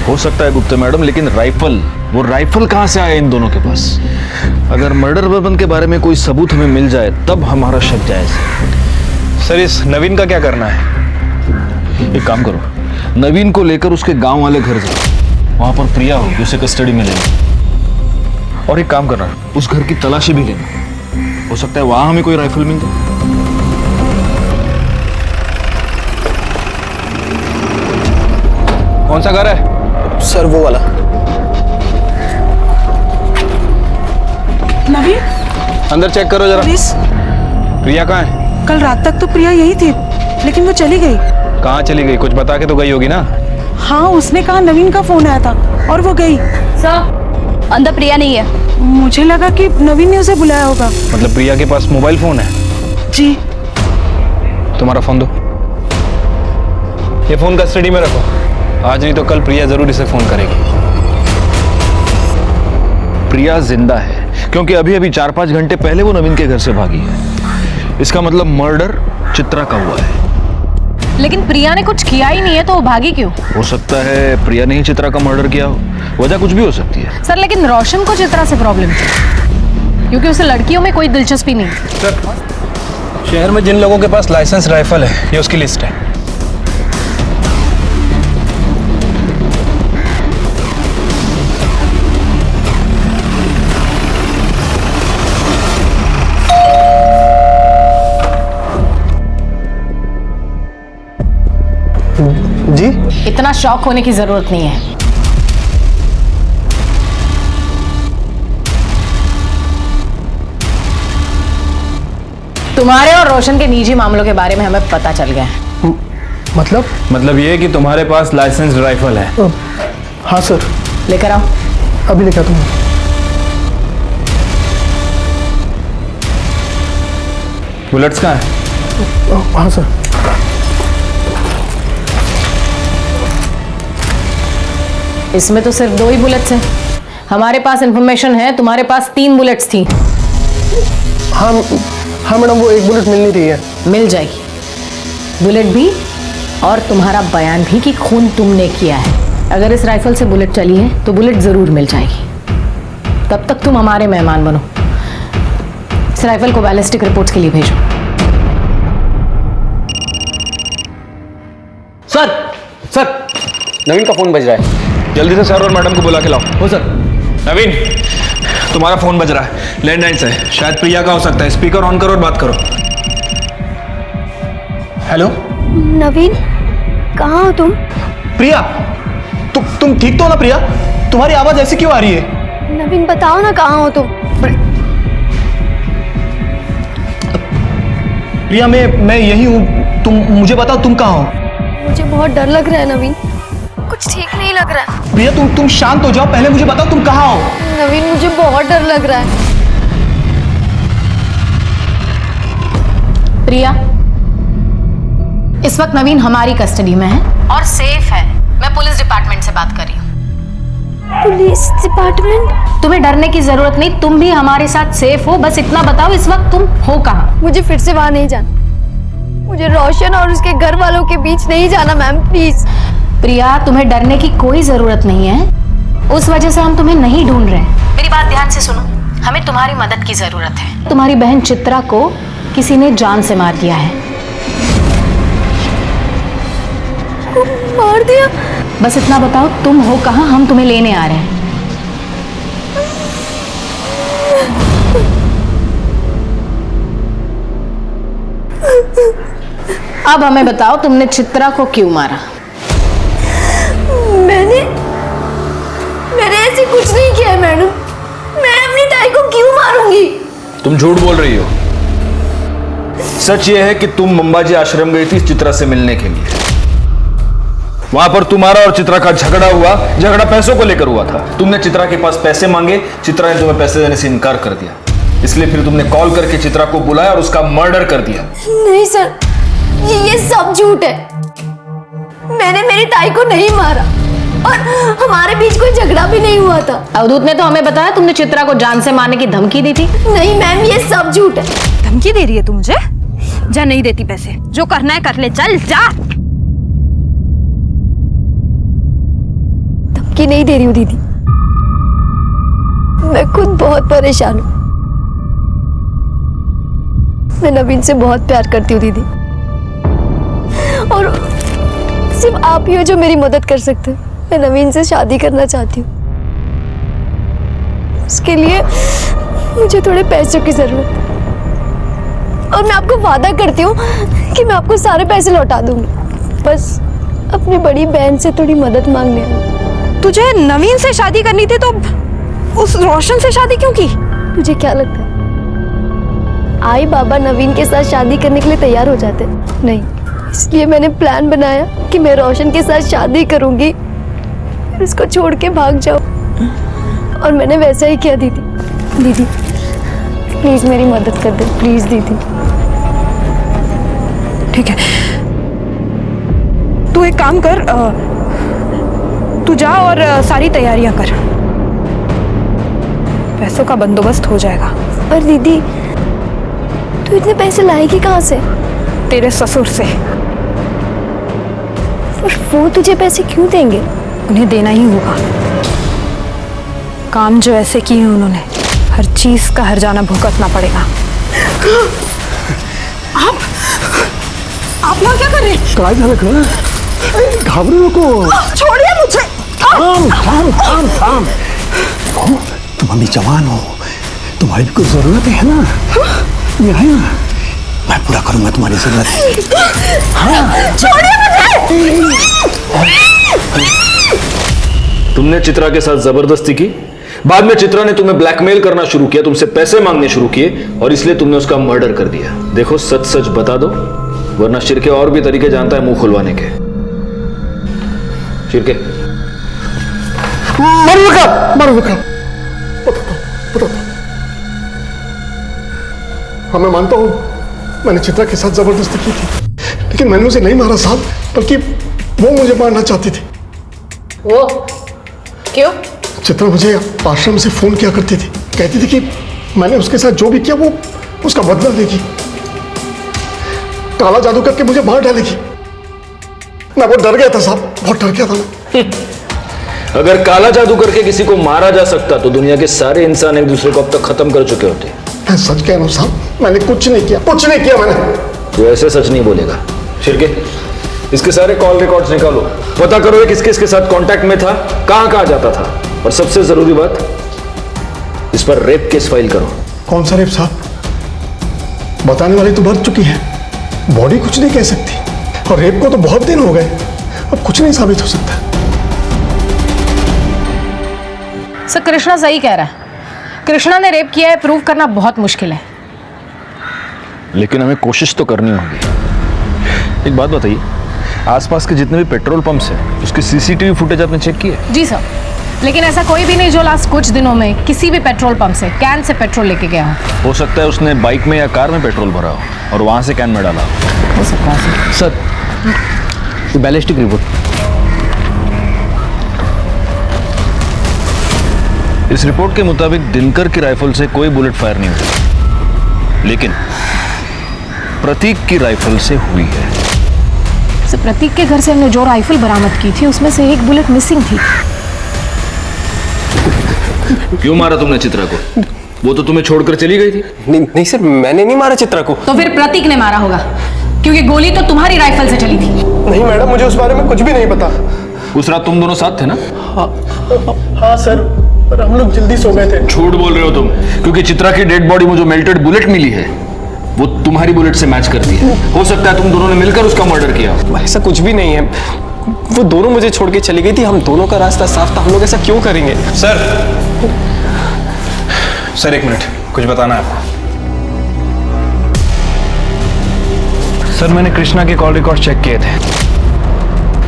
हो सकता है गुप्ता मैडम, लेकिन वो राइफल कहां से आया इन दोनों के पास? अगर मर्डर वेपन के बारे में कोई सबूत हमें मिल जाए तब हमारा शक जायज है।
सर, इस नवीन का क्या करना है?
एक काम करो, नवीन को लेकर उसके गांव वाले घर जाओ, वहां पर प्रिया होगी, उसे कस्टडी में लेना। और एक काम करना, उस घर की तलाशी भी लेना, हो सकता है वहां हमें कोई राइफल मिल जाए।
कौन सा घर है? सर वो वाला।
नवीन,
अंदर चेक करो जरा।
प्लीज।
प्रिया कहाँ है?
कल रात तक तो प्रिया यही थी, लेकिन वो चली गई।
कहाँ चली गई? कुछ बता के तो गई होगी ना।
हाँ, उसने कहा नवीन का फोन आया था और वो गई।
सर, अंदर प्रिया नहीं है।
मुझे लगा कि नवीन ने उसे बुलाया होगा।
मतलब प्रिया के पास मोबाइल फोन है?
जी।
तुम्हारा फोन दो। ये फोन कस्टडी में रखो, आज नहीं तो कल प्रिया जरूर इसे फोन करेगी।
प्रिया जिंदा है क्योंकि अभी अभी 4-5 घंटे पहले वो नवीन के घर से भागी है। इसका मतलब मर्डर चित्रा का हुआ है।
लेकिन प्रिया ने कुछ किया ही नहीं है, तो वो भागी क्यों?
हो सकता है प्रिया ने ही चित्रा का मर्डर किया हो, वजह कुछ भी हो सकती है।
सर, लेकिन रोशन को चित्रा से प्रॉब्लम थी, क्योंकि उसे लड़कियों में कोई दिलचस्पी नहीं।
सर, शहर में जिन लोगों के पास लाइसेंस राइफल है, ये उसकी लिस्ट है। जी?
इतना शॉक होने की जरूरत नहीं है। तुम्हारे और रोशन के निजी मामलों के बारे में हमें पता चल गया है।
मतलब ये कि तुम्हारे पास लाइसेंस राइफल है? हाँ सर।
लेकर आओ।
अभी लेकर आता हूँ। बुलेट्स कहाँ है? हाँ सर।
इसमें तो सिर्फ 2 ही बुलेट्स हैं। हमारे पास इंफॉर्मेशन है तुम्हारे पास 3 बुलेट्स थी।
हाँ मैडम, वो 1 बुलेट मिल नहीं रही है।
मिल जाएगी बुलेट भी, और तुम्हारा बयान भी कि खून तुमने किया है। अगर इस राइफल से बुलेट चली है तो बुलेट जरूर मिल जाएगी। तब तक तुम हमारे मेहमान बनो। इस राइफल को बैलिस्टिक रिपोर्ट्स के लिए भेजो।
सर, नवीन का फोन बज रहा है। जल्दी से सर और मैडम को बुला के लाओ। हो सर। नवीन, तुम्हारा फोन बज रहा है, लैंडलाइन से, शायद प्रिया का हो सकता है। स्पीकर ऑन करो और बात करो। हेलो
नवीन, कहाँ हो तुम?
प्रिया, तुम ठीक तो हो ना? प्रिया, तुम्हारी आवाज ऐसी क्यों आ रही है?
नवीन बताओ ना, कहाँ हो तुम?
प्रिया, मैं यही हूँ। तुम मुझे बताओ, तुम कहाँ हो?
मुझे बहुत डर लग रहा है नवीन, कुछ ठीक नहीं लग रहा है।
प्रिया, तुम शांत हो जाओ, पहले मुझे बताओ तुम कहाँ हो?
नवीन, मुझे बहुत डर लग रहा है।
प्रिया, इस वक्त नवीन हमारी कस्टडी में है और सेफ है। मैं पुलिस डिपार्टमेंट से बात कर रही हूँ।
Police department?
तुम्हें डरने की जरूरत नहीं, तुम भी हमारे साथ सेफ हो। बस इतना बताओ, इस वक्त तुम हो कहाँ?
मुझे फिर से वहां नहीं जाना। मुझे रोशन और उसके घर वालों के बीच नहीं जाना मैम, प्लीज।
प्रिया, तुम्हें डरने की कोई जरूरत नहीं है। उस वजह से हम तुम्हें नहीं ढूंढ रहे हैं। मेरी बात ध्यान से सुनो, हमें तुम्हारी मदद की जरूरत है। तुम्हारी बहन चित्रा को किसी ने जान से मार दिया है।
मार दिया?
बस इतना बताओ तुम हो कहाँ, हम तुम्हें लेने आ रहे हैं। अब हमें बताओ तुमने चित्रा को क्यों मारा?
मैंने ऐसे कुछ नहीं किया है मैडम। मैं अपनी ताई को क्यों मारूंगी?
तुम झूठ बोल रही हो। सच ये है कि तुम मंबाजी आश्रम गई थी चित्रा से मिलने के लिए। वहां पर तुम्हारा और चित्रा का झगड़ा हुआ। झगड़ा पैसों को लेकर हुआ था। तुमने चित्रा के पास पैसे मांगे, चित्रा ने तुम्हें पैसे देने से इनकार कर दिया। इसलिए फिर तुमने कॉल करके चित्रा को बुलाया और उसका मर्डर कर दिया।
नहीं सर, ये सब झूठ है। मैंने मेरी ताई को नहीं मारा और हमारे बीच कोई झगड़ा भी नहीं हुआ था।
अवधूत ने तो हमें बताया तुमने चित्रा को जान से मारने की धमकी दी थी।
नहीं मैम, ये सब झूठ है।
धमकी दे रही है तू मुझे? जा, नहीं देती पैसे, जो करना है कर ले, चल जा।
धमकी नहीं दे रही हूँ दीदी, मैं खुद बहुत परेशान हूँ। मैं नवीन से बहुत प्यार करती हूँ दीदी, और सिर्फ आप ही हो जो मेरी मदद कर सकते हो। मैं नवीन से शादी करना चाहती हूँ। उसके लिए मुझे थोड़े पैसों की जरूरत है, और मैं आपको वादा करती हूँ कि मैं आपको सारे पैसे लौटा दूंगी। बस अपनी बड़ी बहन से थोड़ी मदद मांगने आई।
तुझे नवीन से शादी करनी थी तो उस रोशन से शादी क्यों की?
तुझे क्या लगता है आई बाबा नवीन के साथ शादी करने के लिए तैयार हो जाते? नहीं, इसलिए मैंने प्लान बनाया कि मैं रोशन के साथ शादी करूंगी, फिर उसको छोड़ के भाग जाऊं। और मैंने वैसा ही किया दीदी। दीदी प्लीज मेरी मदद कर दे, प्लीज दीदी।
ठीक है, तू एक काम कर, तू जा और सारी तैयारियां कर, पैसों का बंदोबस्त हो जाएगा।
पर दीदी तू इतने पैसे लाएगी कहाँ से?
तेरे ससुर से।
और वो तुझे पैसे क्यों देंगे?
उन्हें देना ही होगा। काम जो ऐसे किए हैं उन्होंने, हर चीज का हर्जाना भुगतना पड़ेगा। आप यहाँ क्या कर रहे हैं?
काय झालं का? घाबरू नको।
छोड़िए मुझे।
थाम थाम थाम थाम। तुम अभी जवान हो, तुम्हारी भी कुछ जरूरत है ना? मैं है ना, मैं पूरा करूंगा तुम्हारी जरूरत। हाँ।
छोड़िए मुझे।
तुमने चित्रा के साथ जबरदस्ती की, बाद में चित्रा ने तुम्हें ब्लैकमेल करना शुरू किया, तुमसे पैसे मांगने शुरू किए, और इसलिए तुमने उसका मर्डर कर दिया। देखो सच सच बता दो, वरना शिरके और भी तरीके जानता है मुंह खुलवाने के। शिरके
मर विक्रम, बता। हाँ मैं मानता हूँ मैंने चित्रा के साथ जबरदस्ती की थी, लेकिन मैंने उसे नहीं मारा साहब, बल्कि वो मुझे मारना चाहती थी।
वो क्यों?
चित्रा मुझे आश्रम से फोन किया करती थी, कहती थी कि मैंने उसके साथ जो भी किया वो उसका बदला लेगी, काला जादू करके मुझे मार डालेगी। मैं बहुत डर गया था साहब, बहुत डर गया था मैं।
अगर काला जादू करके किसी को मारा जा सकता तो दुनिया के सारे इंसान एक दूसरे को अब तक खत्म कर चुके होते।
मैं सच कह रहा हूँ साहब, मैंने कुछ नहीं किया मैंने।
तू ऐसे सच नहीं बोलेगा। शिरके इसके सारे कॉल रिकॉर्ड्स निकालो, पता करो ये किसके इसके साथ कांटेक्ट में था, कहां जाता था, और सबसे जरूरी बात, इस पर रेप केस फाइल करो।
कौन सा रेप साहब? बताने वाली तो मर चुकी है, बॉडी कुछ नहीं कह सकती, और रेप को तो बहुत दिन हो गए, अब कुछ नहीं साबित हो सकता।
सर कृष्णा सही कह रहा है, कृष्णा ने रेप किया है प्रूव करना बहुत मुश्किल है।
लेकिन हमें कोशिश तो करनी होगी। एक बात बताइए, आसपास के जितने भी पेट्रोल पंप्स हैं उसके सीसीटीवी फुटेज आपने चेक किए?
जी सर, लेकिन ऐसा कोई भी नहीं जो लास्ट कुछ दिनों में किसी भी पेट्रोल पंप से कैन से पेट्रोल लेके गया
हो सकता है उसने बाइक में या कार में पेट्रोल भरा हो और वहां से कैन में डाला
हो सकता है
सर। Ballistic report. इस रिपोर्ट के मुताबिक दिनकर की राइफल से कोई बुलेट फायर नहीं हुई, लेकिन प्रतीक की राइफल से हुई है।
सर प्रतीक के घर से हमने जो राइफल बरामद की थी उसमें से एक बुलेट मिसिंग थी।
क्यों मारा तुमने चित्रा को? वो तो तुम्हें छोड़कर चली गई थी।
नहीं सर, मैंने नहीं मारा चित्रा को।
तो फिर प्रतीक ने मारा होगा, क्योंकि गोली तो तुम्हारी राइफल से चली थी।
नहीं मैडम, मुझे उस बारे में कुछ भी नहीं पता।
उस रात तुम दोनों साथ थे ना?
हाँ सर, पर हम लोग जल्दी सो गए थे।
झूठ बोल रहे हो तुम, क्योंकि चित्रा की डेड बॉडी में जो मेल्टेड बुलेट मिली है वो तुम्हारी बुलेट से मैच करती है। हो सकता है तुम दोनों ने मिलकर उसका मर्डर किया।
ऐसा कुछ भी नहीं है, वो दोनों मुझे छोड़ के चली गई थी। हम दोनों का रास्ता साफ था, हम लोग ऐसा क्यों करेंगे?
सर एक मिनट, कुछ बताना है आपको।
सर मैंने कृष्णा के कॉल रिकॉर्ड चेक किए थे।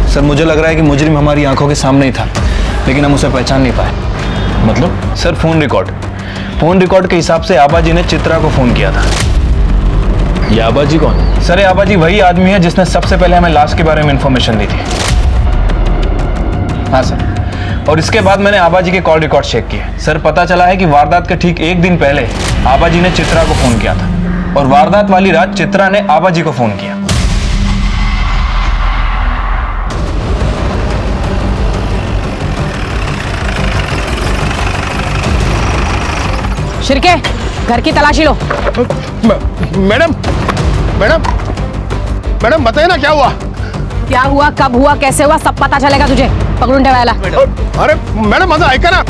सर मुझे लग रहा है कि मुजरिम हमारी आंखों के सामने ही था, लेकिन हम उसे पहचान नहीं पाए। मतलब? सर फोन रिकॉर्ड के हिसाब से आबाजी ने चित्रा को फोन किया था। ये आबाजी कौन है? सर आबाजी वही आदमी है जिसने सबसे पहले हमें लाश के बारे में इंफॉर्मेशन दी थी। हाँ सर, और इसके बाद मैंने आबाजी के कॉल रिकॉर्ड चेक किए। सर पता चला है कि वारदात के ठीक एक दिन पहले आबाजी ने चित्रा को फोन किया था, और वारदात वाली रात चित्रा ने आबाजी को फोन किया।
शिर्के, घर की तलाशी लो।
मैडम मैडम मैडम बताइए ना क्या हुआ?
क्या हुआ, कब हुआ, कैसे हुआ, सब पता चलेगा तुझे। पकड़ून ठेवायला।
अरे मैडम माझं ऐका ना।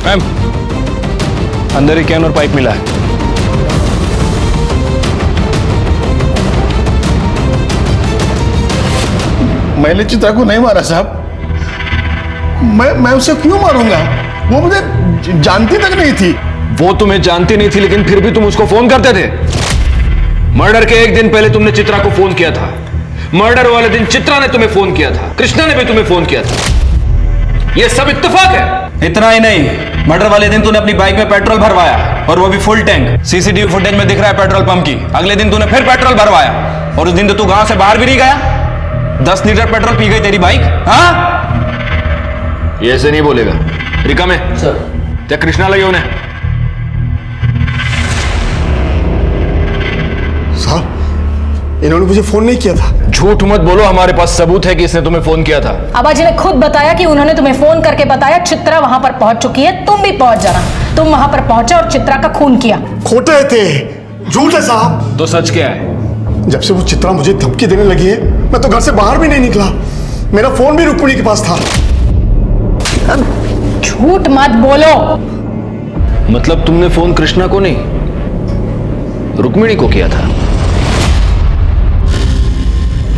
मैम, अंदर एक कैन और पाइप मिला है।
मैंने चित्रा को नहीं मारा साहब। मैं उसे क्यों मारूंगा? वो मुझे जानती तक नहीं थी।
वो तुम्हें जानती नहीं थी, लेकिन फिर भी तुम उसको फोन करते थे। मर्डर के एक दिन पहले तुमने चित्रा को फोन किया था। मर्डर वाले दिन चित्रा ने तुम्हें फोन किया था, कृष्णा ने भी तुम्हें फोन किया था। ये सब इत्तेफाक है।
इतना ही नहीं, मर्डर वाले दिन तूने अपनी बाइक में पेट्रोल भरवाया, और वो भी फुल टैंक। सीसीटीवी फुटेज में दिख रहा है पेट्रोल पंप की। अगले दिन तूने फिर पेट्रोल भरवाया, और उस दिन तो तू गांव से बाहर भी नहीं गया। 10 लीटर पेट्रोल पी गई तेरी बाइक। हाँ,
ये ऐसे नहीं बोलेगा। रिका में सर, क्या कृष्णा लगे उन्हें?
साहब, इन्होंने मुझे फोन नहीं किया था।
झूठ मत बोलो, हमारे पास सबूत है कि इसने तुम्हें फोन किया था।
आबाजी ने खुद बताया कि उन्होंने तुम्हें फोन करके बताया चित्रा वहां पर पहुंच चुकी है, तुम भी पहुंच जाना। तुम वहां पर पहुंचे और चित्रा का खून किया।
खोटे थे, झूठ है साहब।
तो सच क्या है?
जब से वो चित्रा मुझे धमकी देने लगी है, मैं तो घर से बाहर भी नहीं निकला। मेरा फोन भी रुक्मिणी के पास था।
झूठ मत बोलो।
मतलब तुमने फोन कृष्णा को नहीं, रुक्मिणी को किया था?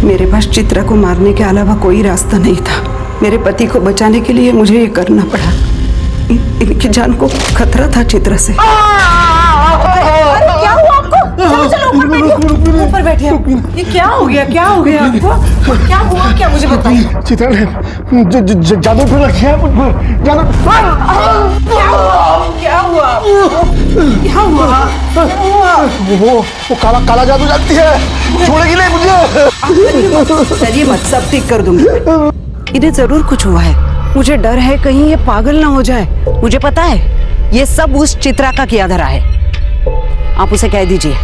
मेरे पास चित्रा को मारने के अलावा कोई रास्ता नहीं था। मेरे पति को बचाने के लिए मुझे ये करना पड़ा। इनकी जान को खतरा था चित्रा से।
अरे क्या हुआ आपको? चलो चलो ऊपर बैठिए, ऊपर बैठिए। ये क्या हो गया, क्या हो गया आपको? क्या हुआ, क्या मुझे बताइए।
चित्रा ने जादू कर रखा है मुझ पर। जादू।
क्या हुआ? क्या हुआ?
वो काला काला जादू जानती है, छोड़ेगी नहीं मुझे।
चलिए मत, सब ठीक कर दूंगी। इन्हें जरूर कुछ हुआ है। मुझे डर है कहीं ये पागल ना हो जाए। मुझे पता है ये सब उस चित्रा का किया धरा है। आप उसे कह दीजिए,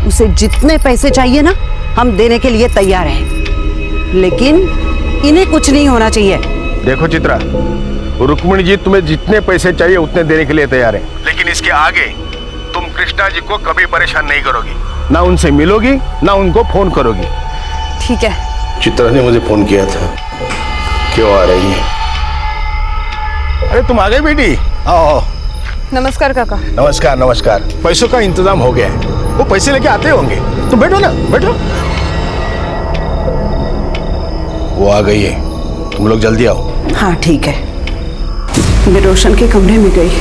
उसे जितने पैसे चाहिए ना, हम देने के लिए तैयार हैं, लेकिन इन्हें कुछ नहीं होना चाहिए।
देखो चित्रा, रुक्मिणी जी तुम्हें जितने पैसे चाहिए उतने देने के लिए तैयार है, लेकिन इसके आगे तुम कृष्णा जी को कभी परेशान नहीं करोगी, ना उनसे मिलोगी, ना उनको फोन करोगी।
ठीक है।
चित्रा ने मुझे फोन किया था। क्यों आ रही है? अरे तुम आ गई बेटी, आओ।
नमस्कार काका।
नमस्कार नमस्कार। पैसों का इंतजाम हो गया है, वो पैसे लेके आते होंगे। तुम बैठो ना, बैठो। वो आ गई है, तुम लोग जल्दी आओ।
हाँ ठीक है। मैं रोशन के कमरे में गई।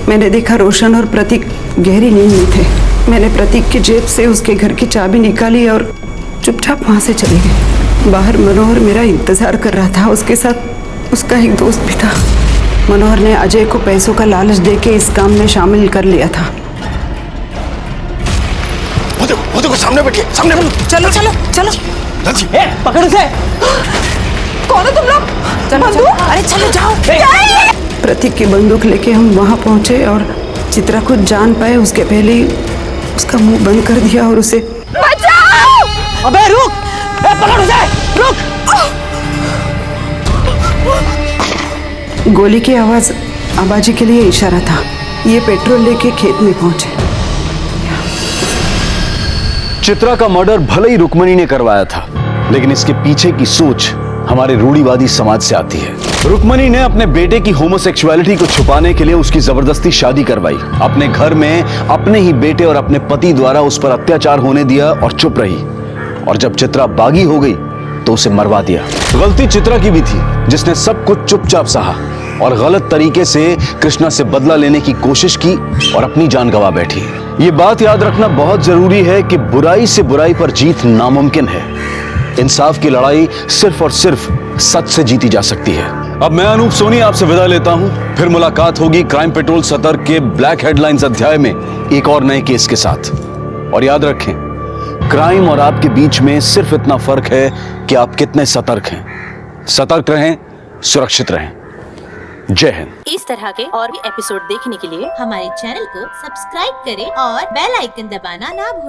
मैंने देखा रोशन और प्रतीक गहरी नींद में थे। मैंने प्रतीक की जेब से उसके घर की चाबी निकाली और चुपचाप वहां से चली गई। बाहर मनोहर मेरा इंतजार कर रहा था। उसके साथ उसका एक दोस्त भी था। मनोहर ने अजय को पैसों का लालच देके इस काम में शामिल कर लिया था।
वो देखो सामने बैठिए, सामने बैठो।
चलो चलो चलो।
पकड़ उसे।
कौन हो तुम लोग? बंदूक? अरे चलो जाओ।
प्रतीक की बंदूक लेके हम वहां पहुंचे और चित्रा खुद जान पाए उसके पहले ही उसका मुंह बंद कर दिया और उसे
बचाओ!
अबे रुक! पकड़ उसे! रुक!
गोली की आवाज आबाजी के लिए इशारा था। ये पेट्रोल लेके खेत में पहुंचे।
चित्रा का मर्डर भले ही रुक्मणी ने करवाया था, लेकिन इसके पीछे की सोच हमारे रूढ़िवादी समाज से आती है। रुक्मणी ने अपने बेटे की होमोसेक्सुअलिटी को छुपाने के लिए उसकी जबरदस्ती शादी करवाई, अपने घर में अपने ही बेटे और अपने पति द्वारा उस पर अत्याचार होने दिया और चुप रही। और जब चित्रा बागी हो गई तो उसे मरवा दिया। गलती चित्रा की भी थी, जिसने सब कुछ चुपचाप सहा और गलत तरीके से कृष्णा से बदला लेने की कोशिश की और अपनी जान गंवा बैठी। ये बात याद रखना बहुत जरूरी है कि बुराई से बुराई पर जीत नामुमकिन है। इंसाफ की लड़ाई सिर्फ और सिर्फ सच से जीती जा सकती है। अब मैं अनूप सोनी आपसे विदा लेता हूं। फिर मुलाकात होगी क्राइम पेट्रोल सतर्क के ब्लैक हेडलाइंस अध्याय में एक और नए केस के साथ। और याद रखें, क्राइम और आपके बीच में सिर्फ इतना फर्क है कि आप कितने सतर्क हैं। सतर्क रहें, सुरक्षित रहें। जय हिंद।
इस तरह के और भी एपिसोड देखने के लिए हमारे चैनल को सब्सक्राइब करें और बेल आइकन दबाना ना भूलें।